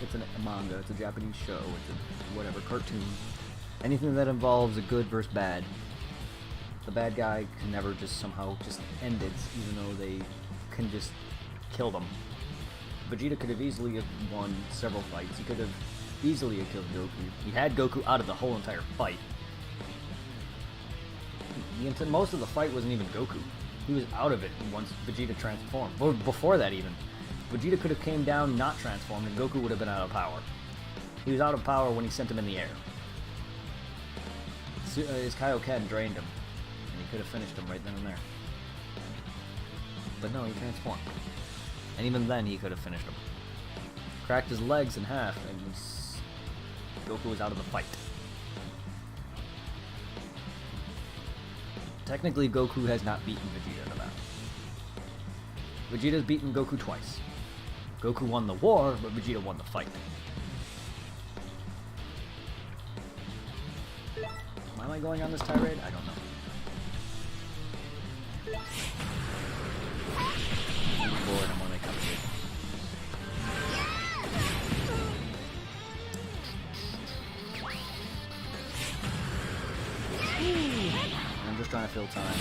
It's a manga. It's a Japanese show. It's a whatever cartoon. Anything that involves a good versus bad. The bad guy can never just somehow just end it, even though they can just kill them. Vegeta could have easily have won several fights. He could have easily have killed Goku. He had Goku out of the whole entire fight. Most of the fight wasn't even Goku. He was out of it once Vegeta transformed. Well, before that even. Vegeta could have came down not transformed and Goku would have been out of power. He was out of power when he sent him in the air. His Kaioken drained him. And he could have finished him right then and there. But no, he transformed. And even then, he could have finished him. Cracked his legs in half, and Goku was out of the fight. Technically, Goku has not beaten Vegeta in a battle. Vegeta's beaten Goku twice. Goku won the war, but Vegeta won the fight. Why am I going on this tirade? I don't know. I'm bored, I'm on a conversation. I'm just trying to fill time.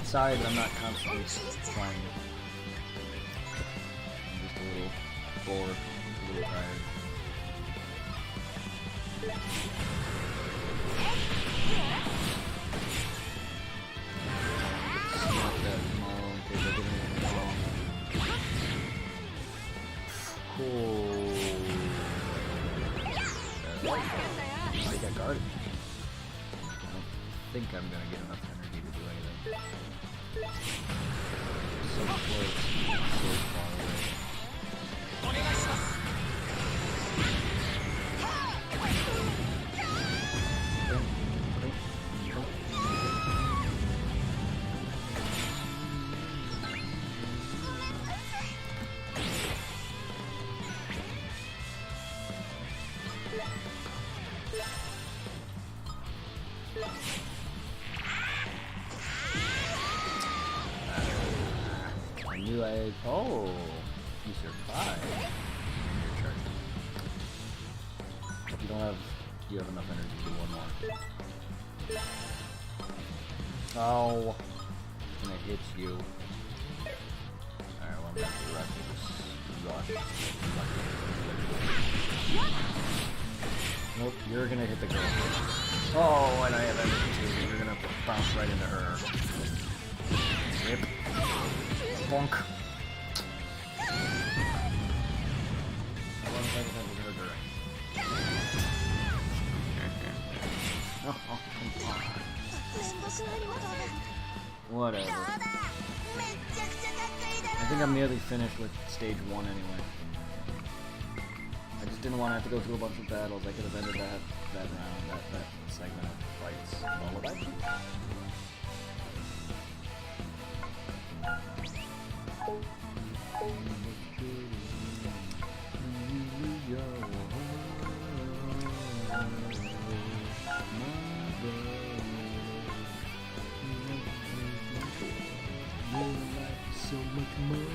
Sorry that I'm not constantly trying. I'm just a little bored, a little tired. Not that small in case I get anything wrong. Cool. I got guarded. I think I'm gonna get enough energy to do anything. So close, so far away. I knew I... Oh! You survived. You're charging. You don't have... You have enough energy to do one more. Oh! I'm gonna hit you. Alright, well I'm gonna have to rush. Nope, you're gonna hit the girl. Oh, and I have energy too. You're gonna bounce right into her. Rip. Bonk. How long have I been with her during? Oh, come on. Whatever. I think I'm nearly finished with stage 1 anyway. I just didn't want to have to go through a bunch of battles. I could have ended that round, that segment of fights. Lullaby? So much more.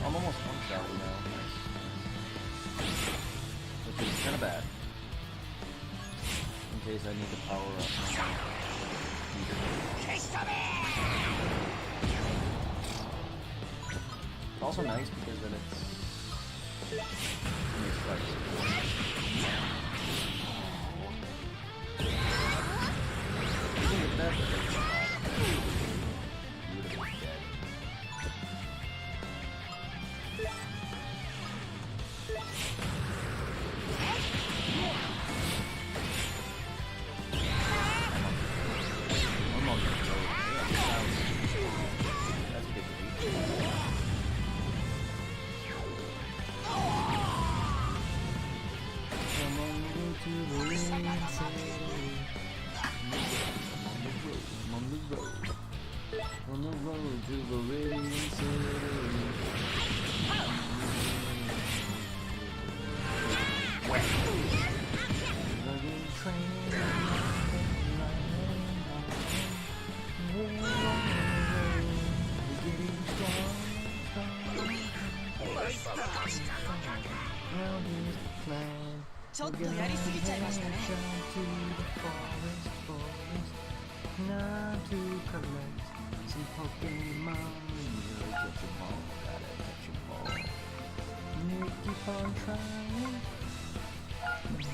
I'm almost one shot now. Which is kind of bad. In case I need to power up. It's also nice because then it's makes on the road to Viridian City. ちょっとやりすぎちゃいましたね。 Not to collect some Pokemon. You catch 'em all, gotta catch 'em all. You keep on trying.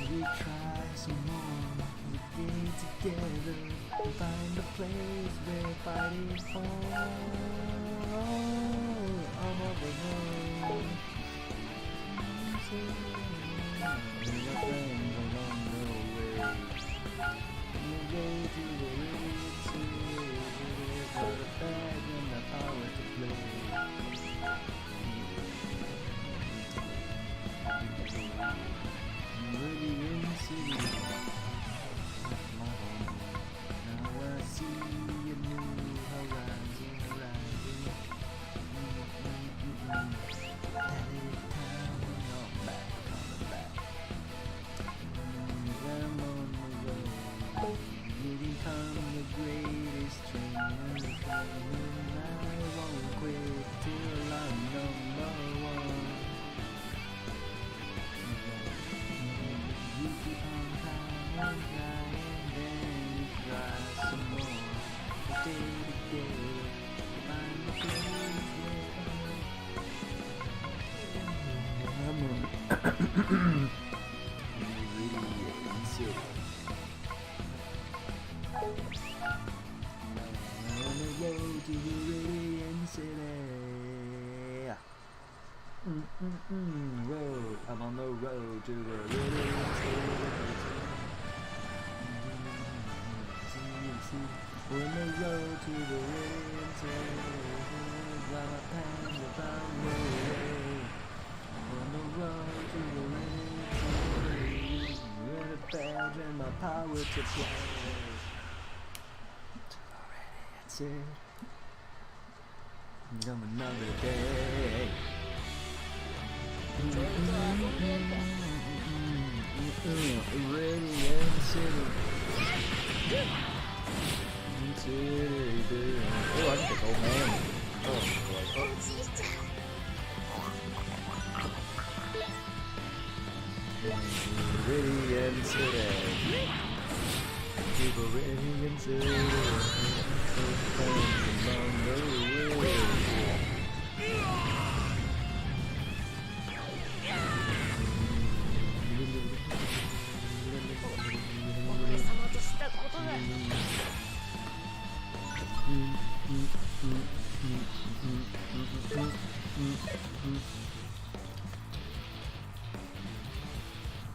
We try some more. We get together and find a place we're fighting for. I'm on the road. We got friends along the way. We go to the river city, got a bag and the power to play. Meridian City, my home. Now I see a new horizon rising. That little town, I'm back on the back. I'm on the road. Here come the greatest train. I won't quit till I'm number one. You keep on trying, then you try some more. Day to day, find the place where Viridian City. On the road to Viridian City. Road. I'm on the road to Viridian City. On the road to Viridian City. While my pants are on the way. On the road to Viridian City. With a badge and my power to play. That's it. Come another day. Radiant City. City. Oh, I can take old man. Oh, boy. Radiant City. People Radiant City. Along the way.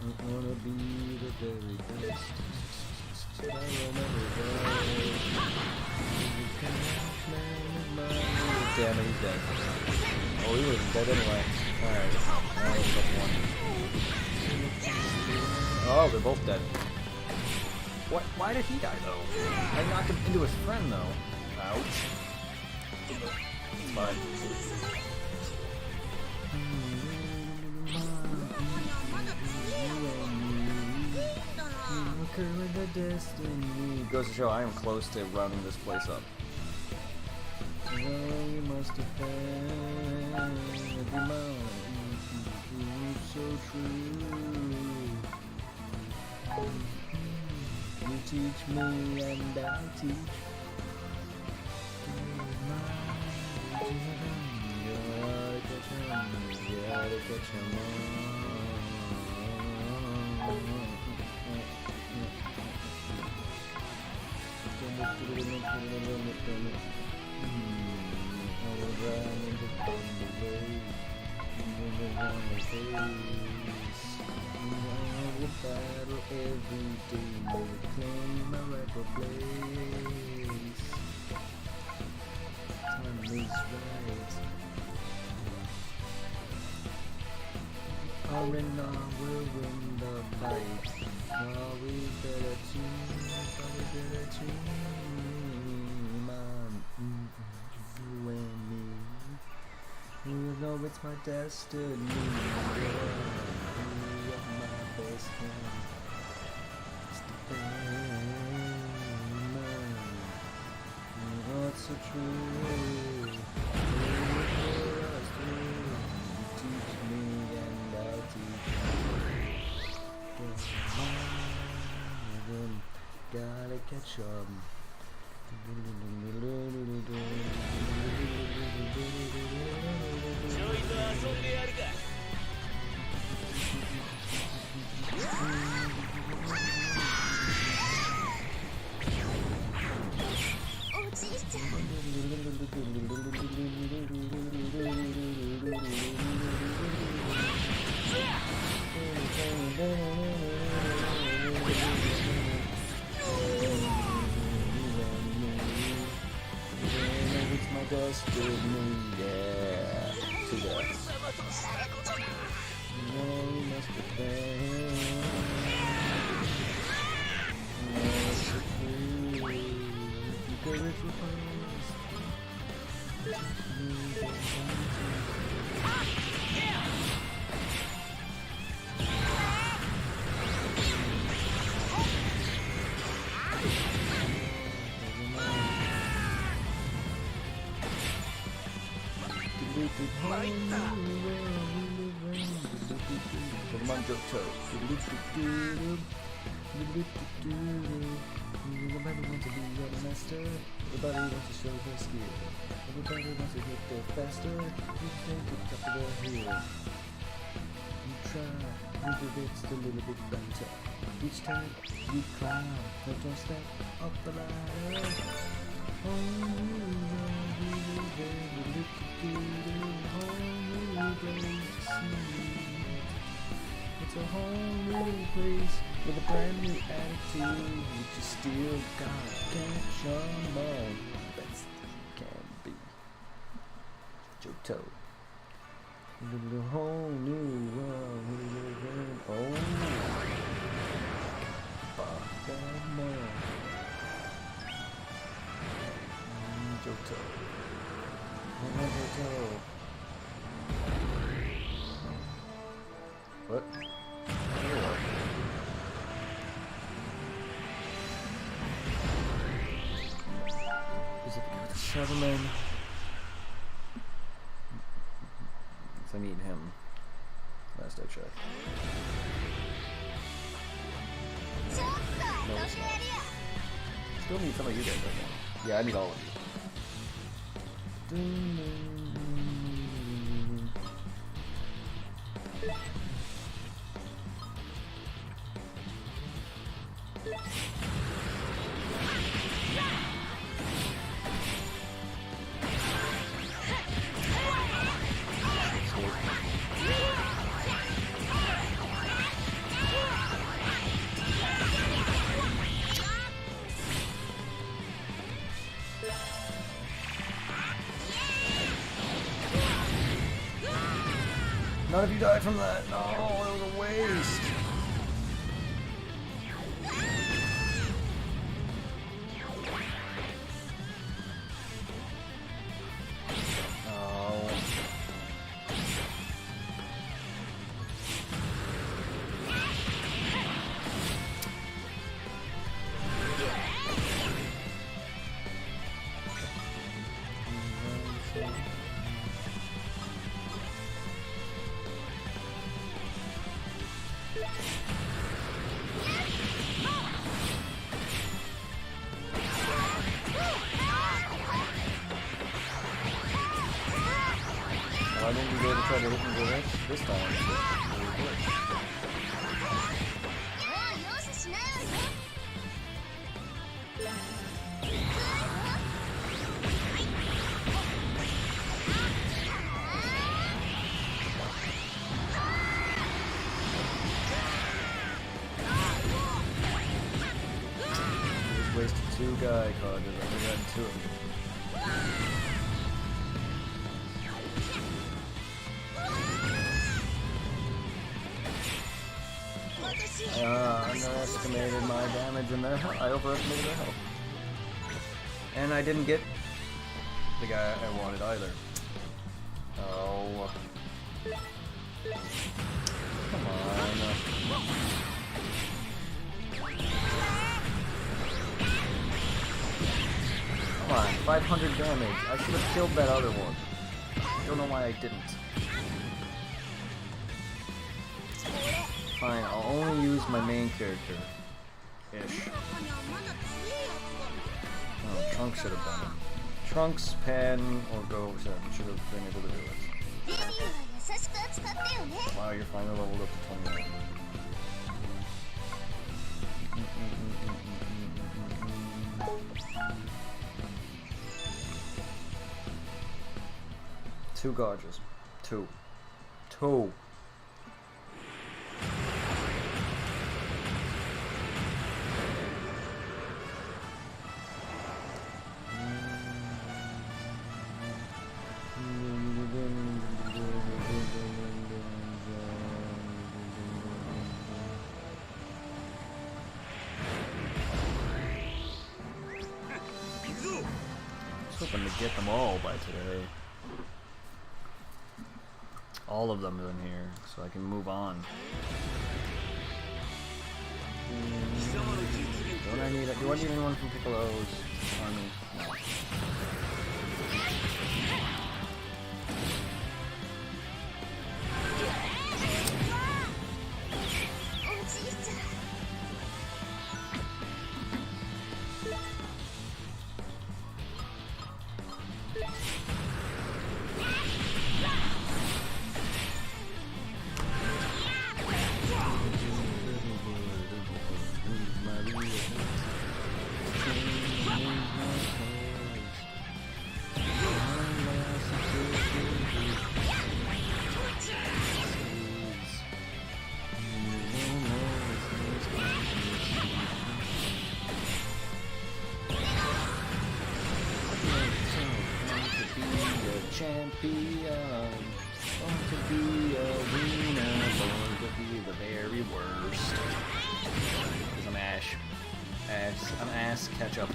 I wanna be the very best. I wanna Damn it, he's dead. Oh, he was dead anyway. Alright. Now let's look one. Oh, they're both dead. What? Why did he die though? I knocked him into his friend though. Ouch. It's fine. The destiny goes to show I am close to rounding this place up. Oh, you must have been every mountain, so true. You teach me and I'll teach. Battle every day, claim my rightful place. Time is right. R&R will win the fight. Are we better team? Are we better team? You and me. You know it's my destiny. You are my best friend. It's the thing. It's so true. Teach me and I'll teach you. Gotta catch up. Destiny, yeah, to that. No, you must be there. Because it's your past. Come on, Johto. Everybody wants to be a master. Everybody wants to show their skill. Everybody wants to get there faster. You think it's up the hill. You try, you it's a little bit better. Each time you climb, make your step up the ladder. It's a whole new place with a brand new attitude, which you still got catch on all best can be. Johto. A whole new world. Oh, fuck that more. Johto. Johto. What? Is it the guy with the Shovelman? I need him. Last I checked. No, it's not. Still need some of you guys right now. Yeah, I need all of you. None of you died from that. No, it was a waste. trouble hitting the next this time. Just wasted 2 guy cards. I've only gotten 2 of them. I underestimated my damage and their health. I overestimated their health. And I didn't get the guy I wanted either. Oh. Come on. Come on, 500 damage. I should have killed that other one. I don't know why I didn't. Fine, I'll only use my main character. Ish. Oh, Trunks should have done it. Trunks, Pan, or Ghost should have been able to do it. Wow, you're finally leveled up to 29. Two gorges. Two. Hoping to get them all by today. All of them in here, so I can move on. Do I need anyone from Piccolo's army? No. Champion, born to be a winner, born to be the very worst. Because I'm Ash. I'm ass ketchup.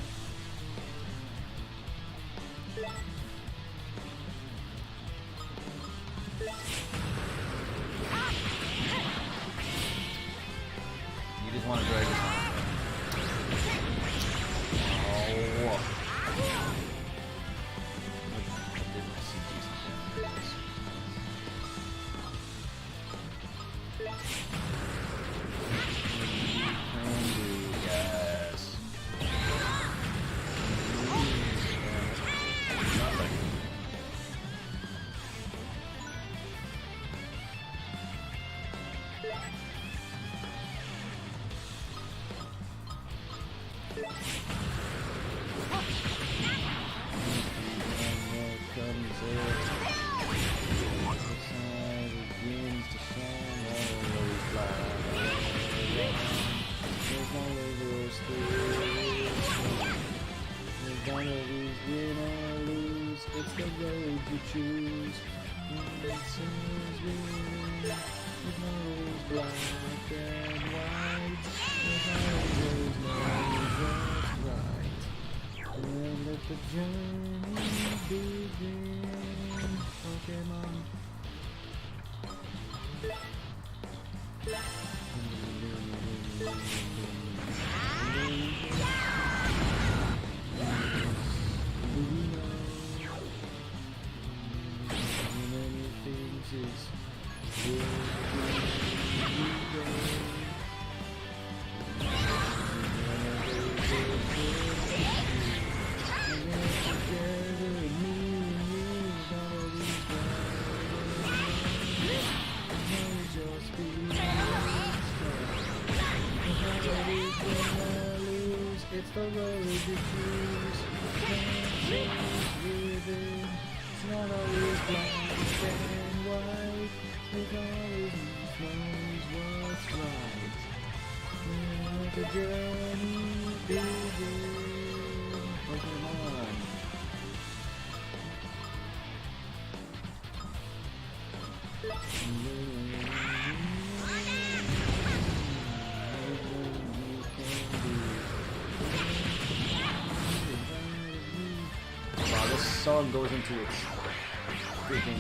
You just want to drag this on. Oh. It's the road you choose. It seems weary. It's always black and white. There's always no what's right. And let the journey begin. Pokemon. It's the road you choose. Can't living. It's not always black and white. It always knows what's right. Let the journey begin. Pokemon. Wow, this song goes into its freaking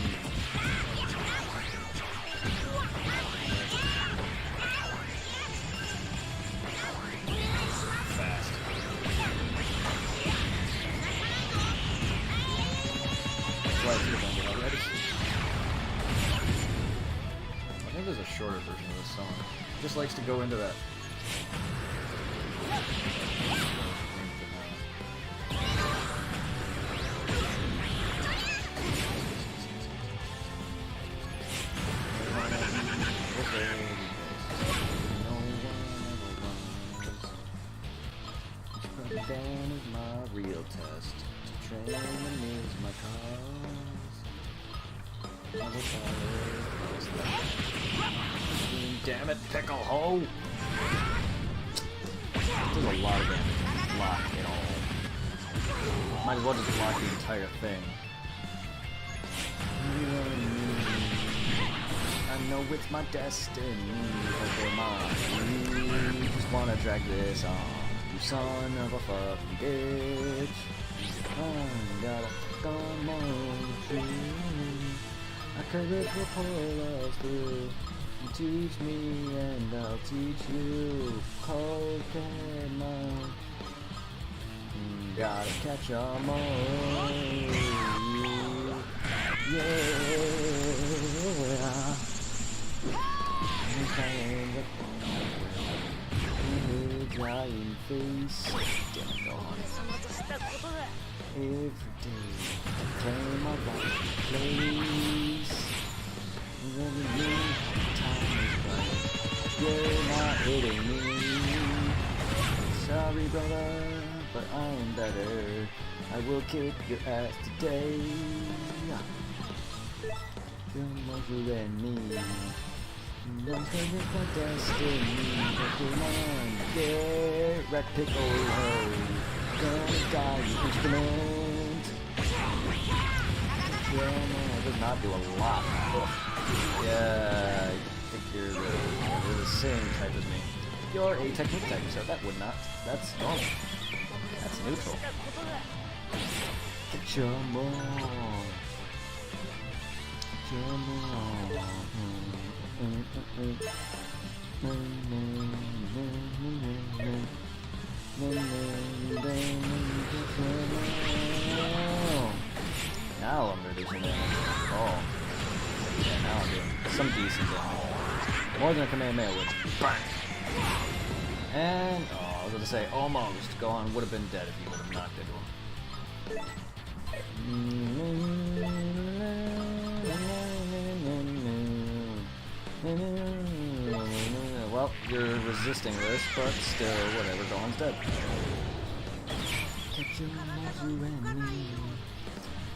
fast. That's why I should have done it already. I think there's a shorter version of this song. It just likes to go into that. Down is my real test. To train them is my cause. Damn it, pickle hoe! Does a lot of damage. Block it all. Might as well just block the entire thing. I know it's my destiny, Pokemon. You just wanna drag this on. You son of a fucking bitch. I gotta come on you. I courage will pull us through. You teach me and I'll teach you. Pokemon. Gotta catch 'em all. Yeah. Giant face, damn on every day. Claim my right place. Every new time is right. You're not hitting me. Sorry, brother, but I'm better. I will kick your ass today. Come over and me. I'm gonna with my destiny, Pokemon, get wrecked, pickle hoe. Gonna die, you instrument. Yeah, does not do a lot. Ugh. Yeah, I think you're the same type as me. You're a technique type, so that would not. That's normal. That's neutral. Get your more. Get your more. Now I'm reducing damage. Oh. Yeah, now I'm doing some decent damage. More than a Kamehameha would. Bang! And, oh, I was gonna say, almost. Gohan would have been dead if you would have knocked into him. Well, you're resisting this, but still, whatever, Gohan's dead.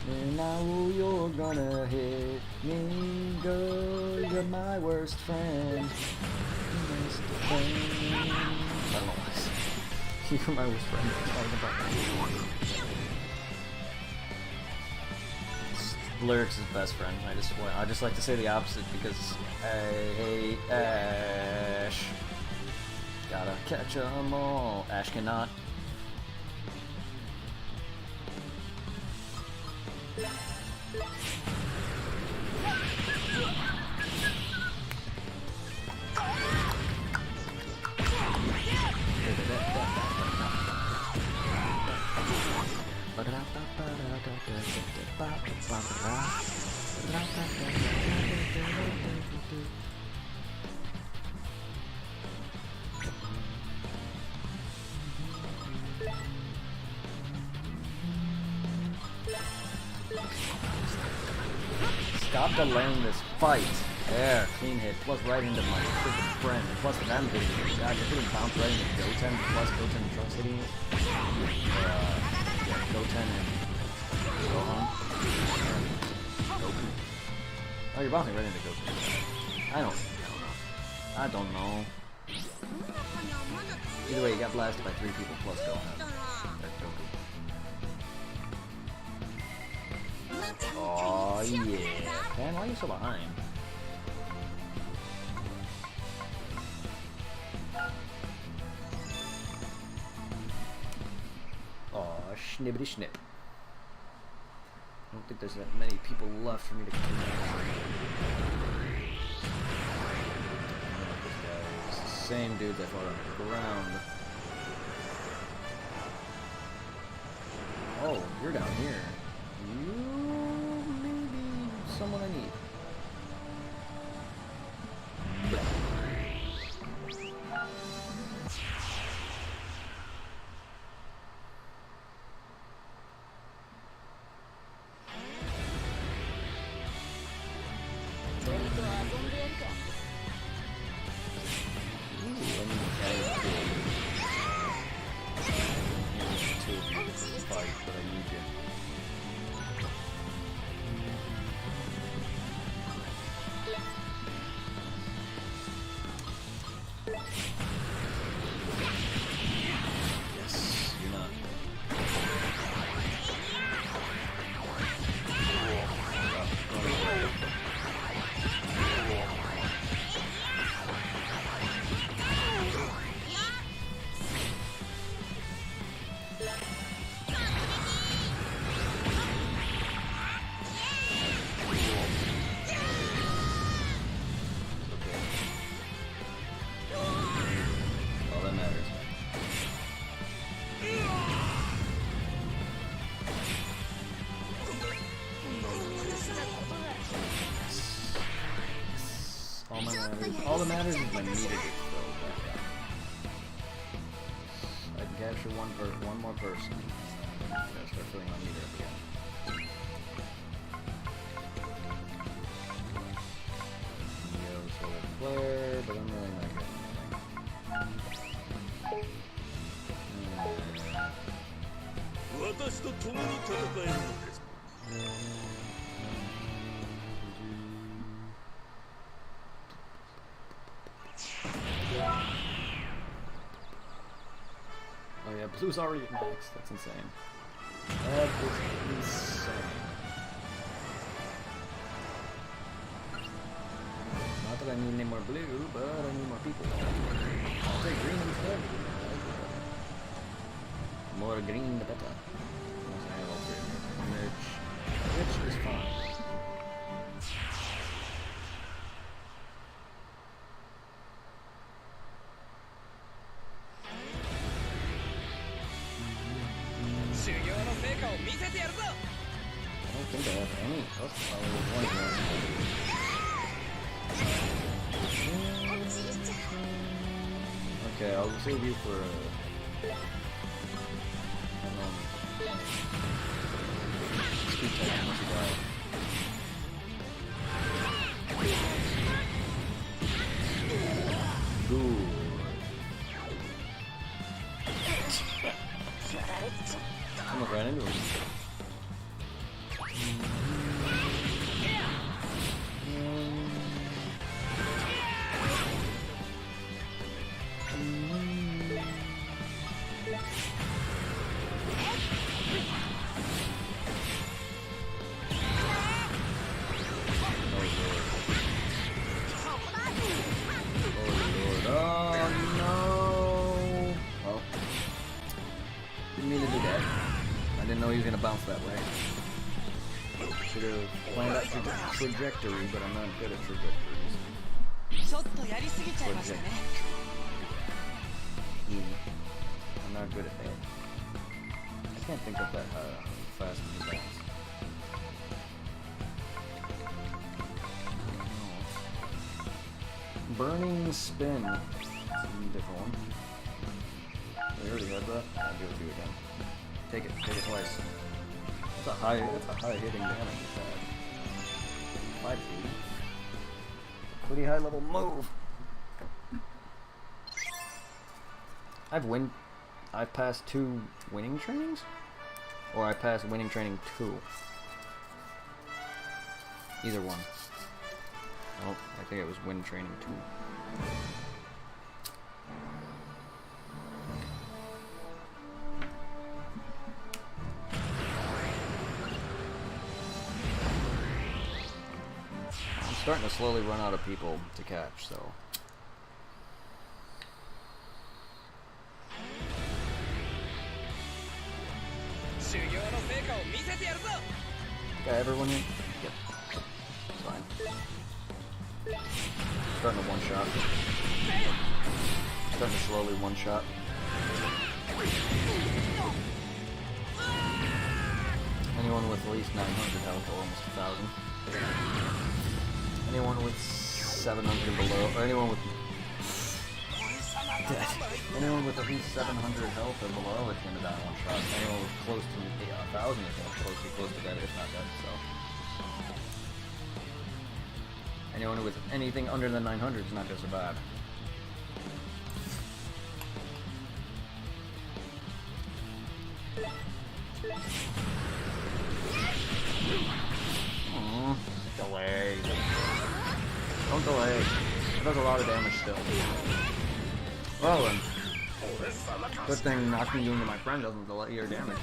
And now you're gonna hit me, girl, you're my worst friend. I don't know why. You're my worst friend. Lyric's his best friend. I just like to say the opposite because I hate Ash. Gotta catch 'em all. Ash cannot. Stop delaying this fight. There, clean hit, plus right into my freaking friend, plus them hitting me. God, you're getting bounced right into Goten, plus Goten and Trunks hitting me. Yeah, Goten and Gohan. Goku. Oh, you're bouncing right into Goku. I don't know. Either way, you got blasted by 3 people plus Gohan. Or Goku. Oh yeah. Man, why are you so behind? Oh, snibbity snip. I don't think there's that many people left for me to connect. It's the same dude that fought on the ground. Oh, you're down here. You may be someone I need. All that matters is my meter gets filled back up. I can capture one more person. I gotta start filling my meter up again. Yo, solar flare, but I'm really not getting Oh yeah, Blue's already at max. That's insane. That is insane. Not that I need any more blue, but I need more people. I'll take green instead. More green, the better. Unless I have all 3 of them. Which is fine. I don't think I have any. Oh, probably one. Okay, I'll save you for speed check once you die. Ooh. Almost ran into him. Bounce that way. Should have planned out trajectory, but I'm not good at trajectories. ちょっとやりすぎちゃいましたね。I'm not good at that. I can't think of that fast to bounce. Burning spin. Different one. We already had that. I'll give it to you again. Take it twice. That's a high hitting damage with that. 580. Pretty high level move. I've passed 2 winning trainings? Or I passed winning training 2. Either one. Oh, I think it was win training 2. I'm starting to slowly run out of people to catch, so. Got everyone in? Yep. It's fine. Starting to one shot. Starting to slowly one shot. Anyone with at least 900 health or almost 1,000. Anyone with 700 below, or anyone with anyone with at least 700 health or below is gonna die in one shot. Anyone with close to 1,000 is gonna be close to dead, if not dead. So anyone with anything under the 900 is not gonna survive. Delay. Don't delay. It does a lot of damage still. Well then. Good thing knocking you into my friend doesn't delay your damage.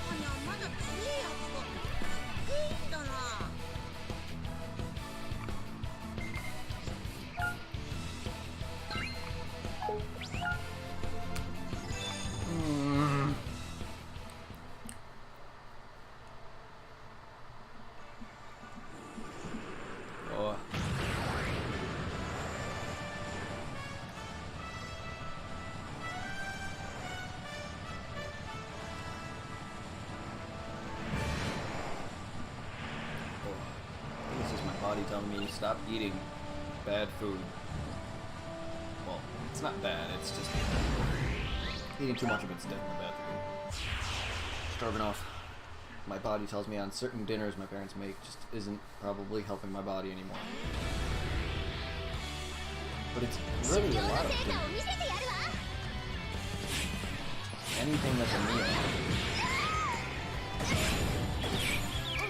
Telling me stop eating bad food. Well, it's not bad, it's just eating too much of it's definitely bad for you. Starving off. My body tells me on certain dinners my parents make just isn't probably helping my body anymore. But it's really a lot of food. Anything that's a meal.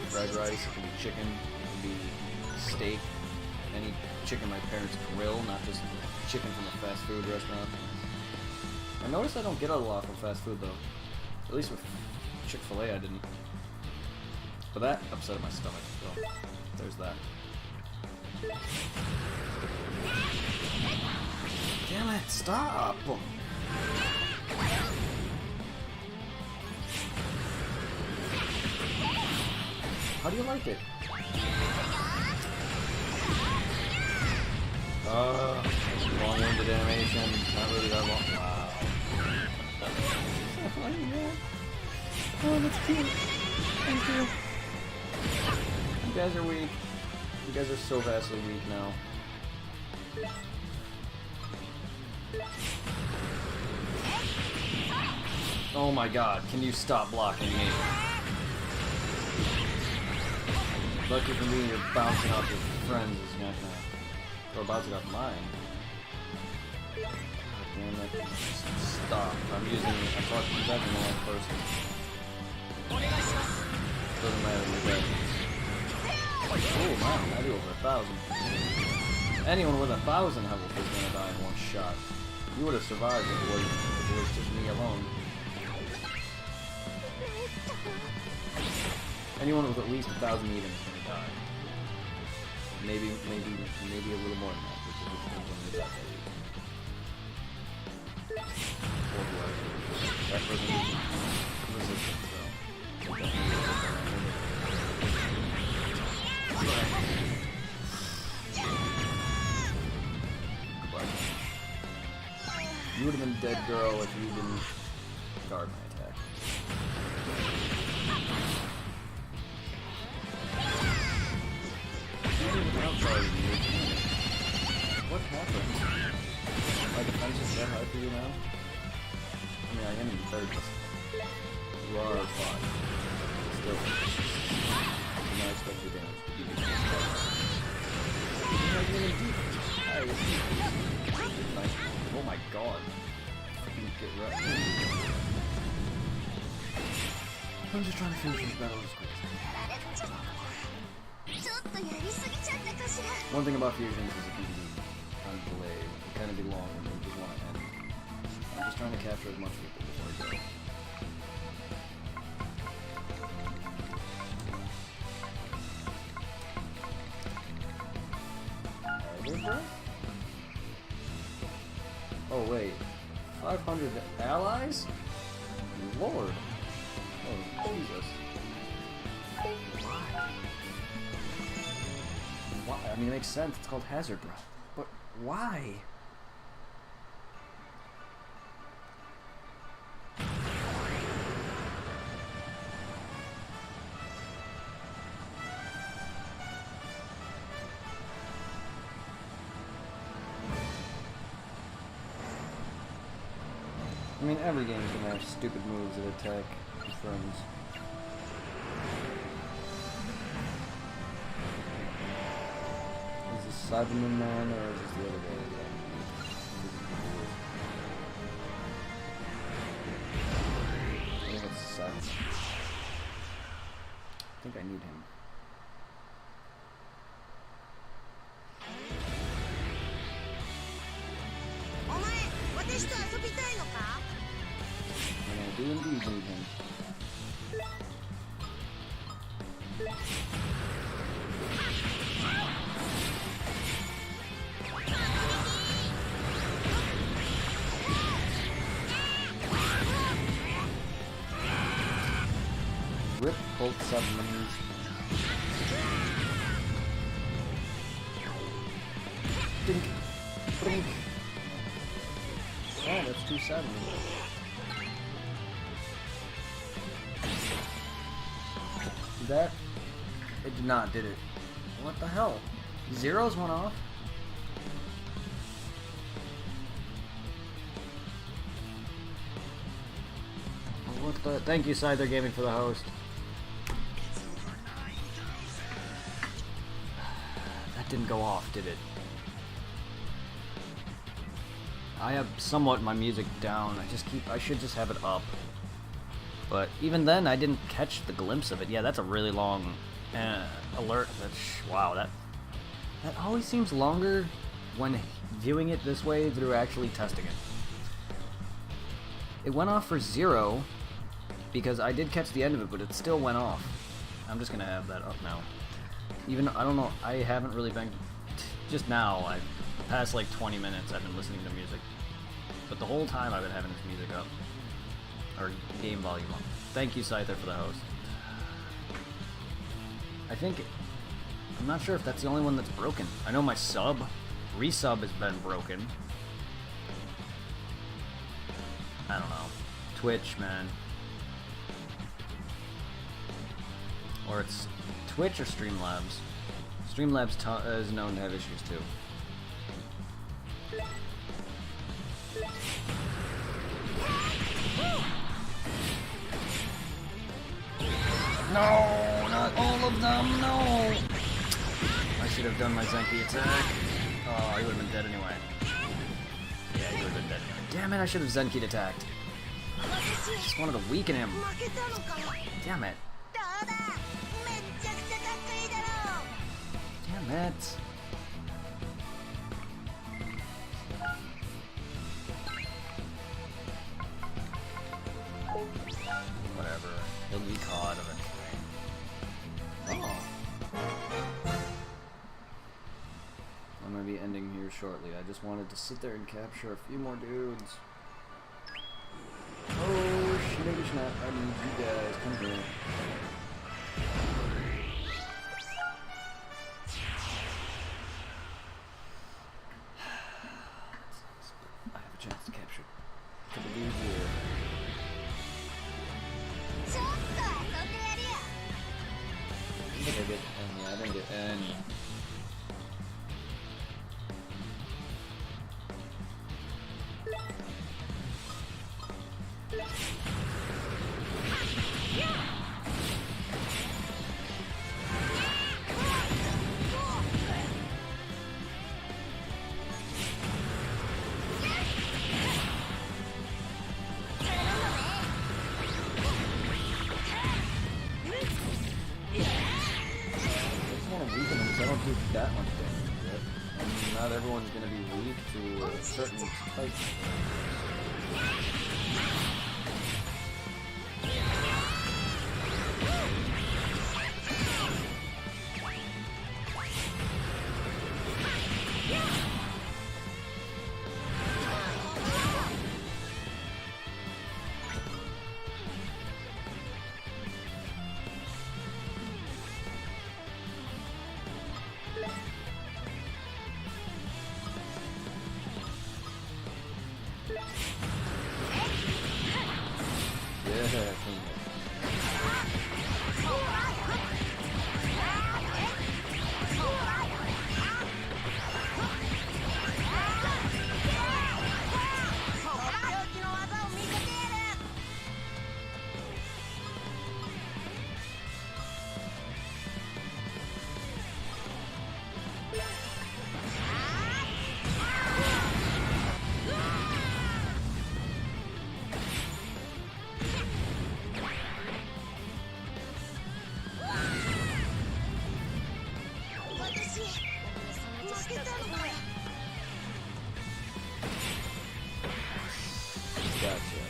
Fried rice, it can be chicken, it can be steak, any chicken my parents grill, not just chicken from a fast food restaurant. I noticed I don't get a lot from fast food though. At least with Chick-fil-A I didn't. But that upset my stomach, so there's that. Damn it, stop! How do you like it? Long-winded animation, not really that long. Wow. Oh, that's cute. Thank you. You guys are weak. You guys are so vastly weak now. Oh my god, can you stop blocking me? Lucky for me, you're bouncing off your friends is not gonna... Or bouncing off mine. God damn it. Stop. I'm talking back in the wrong person. Doesn't matter, you're dead. Oh wow, I do over 1,000. Anyone with 1,000 health is gonna die in one shot. You would have survived if it was just me alone. Anyone with at least 1,000 even is gonna die. Maybe a little more than that, which depends on the attack that person is resistant, so. You would have been dead, girl, if you didn't guard my attack. What happened? My defense is that high for you now? I mean, I am in third. You are 5. Still. Do not expect your damage to be. You're not even deep. I Nice. Oh my god. Get right. I'm just trying to finish this battle as quick as I can. ちょっとやりすぎちゃったかしら。 One thing about fusions is it can be kind of delayed. It kind of be long and you just want to end. I'm just trying to capture as much of it before I go. Oh wait, 500 allies? Lord. Oh Jesus. Why? I mean, it makes sense. It's called Hazard Breath. But why? I mean, every game is gonna have stupid moves that attack your friends. Is this Cyberman Man or is this the other guy? I think it's Cyberman. I think I need him. And I do indeed need him. Rip both submarines. Dink. Blink. Oh, that's 2 submarines. That? It did not, did it? What the hell? Zeros went off? What the? Thank you, Scyther Gaming, for the host. That didn't go off, did it? I have somewhat my music down. I should just have it up. But even then, I didn't catch the glimpse of it. Yeah, that's a really long alert. Wow, that always seems longer when viewing it this way through actually testing it. It went off for 0 because I did catch the end of it, but it still went off. I'm just gonna have that up now. Even, I don't know, I haven't really been, just now, the past like 20 minutes I've been listening to music. But the whole time I've been having this music up. Or game volume up. Thank you, Scyther, for the host. I'm not sure if that's the only one that's broken. I know my resub has been broken. I don't know. Twitch, man. Or it's Twitch or Streamlabs. Streamlabs is known to have issues too. No, not all of them, no! I should have done my Zenki attack. Oh, he would have been dead anyway. Yeah, he would have been dead anyway. Damn it, I should have Zenki'd attacked. I just wanted to weaken him. Damn it. Damn it. Whatever. He'll be caught eventually. Oh. I'm gonna be ending here shortly. I just wanted to sit there and capture a few more dudes. Oh, sniggy snap. I need you guys. Come here. I have a chance to capture a couple dudes here. I think I get any. I didn't get any. can't do that much damage yet. And not everyone's gonna be weak to certain types. Yeah, gotcha.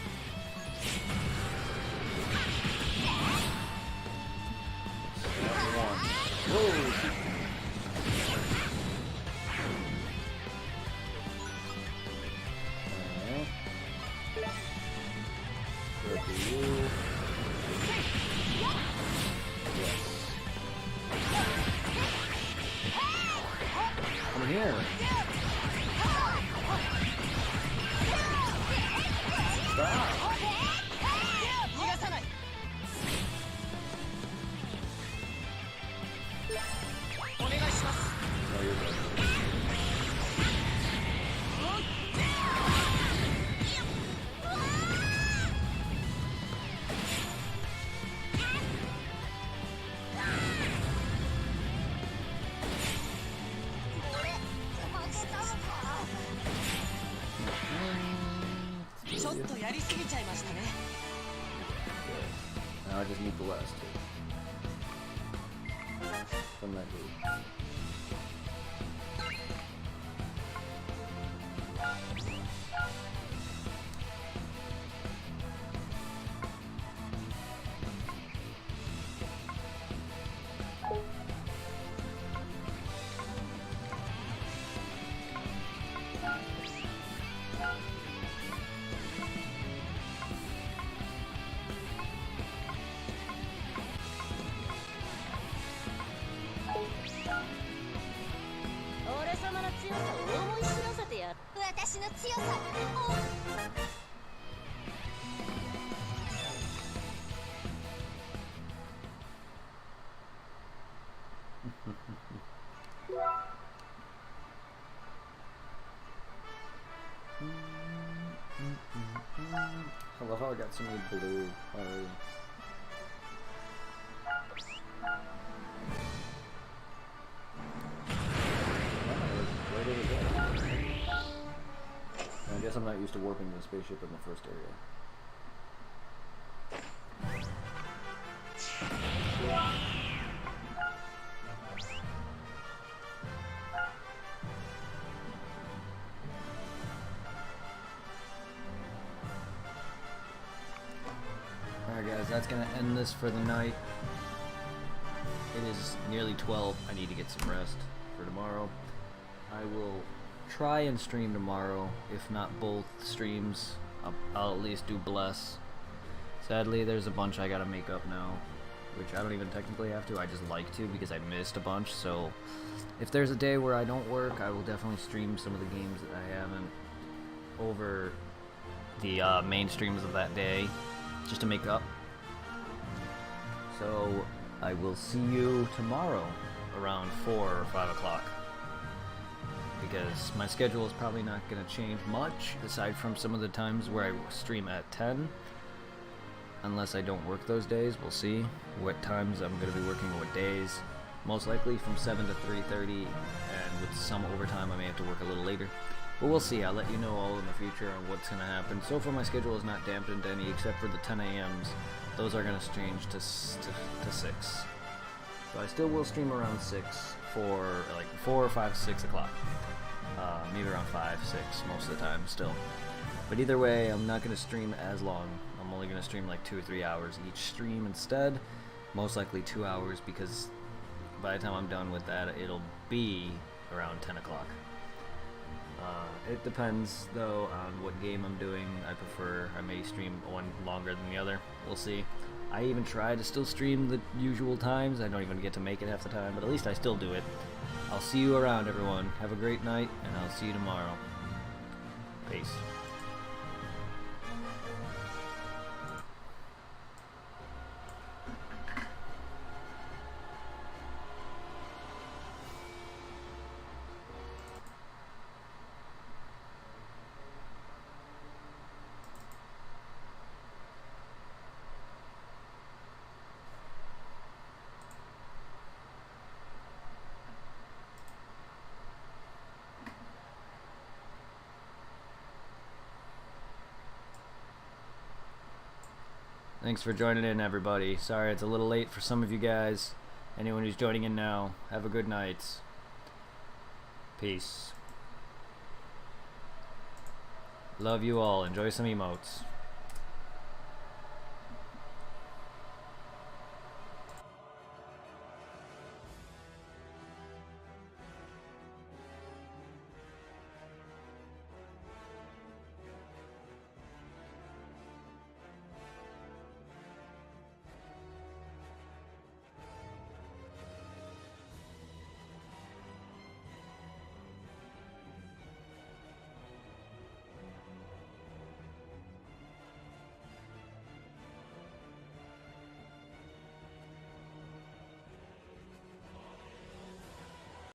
One. Whoa! Good for you. Yes. Come here. Stop. 逃がさない。お願いします。 No, you're good. Mm. ちょっとやりすぎちゃいましたね。 Now I just need the last two. From that group. I love how I got so many blue already. Where did it go? I guess I'm not used to warping the spaceship in the first area. Alright guys, that's gonna end this for the night. It is nearly 12. I need to get some rest for tomorrow. I will try and stream tomorrow. If not both streams, I'll at least do Bless. Sadly, there's a bunch I gotta make up now, which I don't even technically have to. I just like to because I missed a bunch. So if there's a day where I don't work, I will definitely stream some of the games that I haven't over the main streams of that day, just to make up. So I will see you tomorrow around 4 or 5 o'clock, because my schedule is probably not going to change much aside from some of the times where I stream at 10, unless I don't work those days. We'll see what times I'm going to be working, what days. Most likely from 7 to 3:30, and with some overtime I may have to work a little later. But we'll see. I'll let you know all in the future on what's going to happen. So far my schedule is not dampened any, except for the 10 a.m.s. Those are going to change to 6. So I still will stream around 6 4 or 5, 6 o'clock. Maybe around 5, 6 most of the time still. But either way, I'm not going to stream as long. I'm only going to stream like 2 or 3 hours each stream instead. Most likely 2 hours, because by the time I'm done with that, it'll be around 10 o'clock. It depends, though, on what game I'm doing. I may stream one longer than the other. We'll see. I even try to still stream the usual times. I don't even get to make it half the time, but at least I still do it. I'll see you around, everyone. Have a great night, and I'll see you tomorrow. Peace. Thanks for joining in, everybody. Sorry it's a little late for some of you guys. Anyone who's joining in now, have a good night. Peace. Love you all. Enjoy some emotes.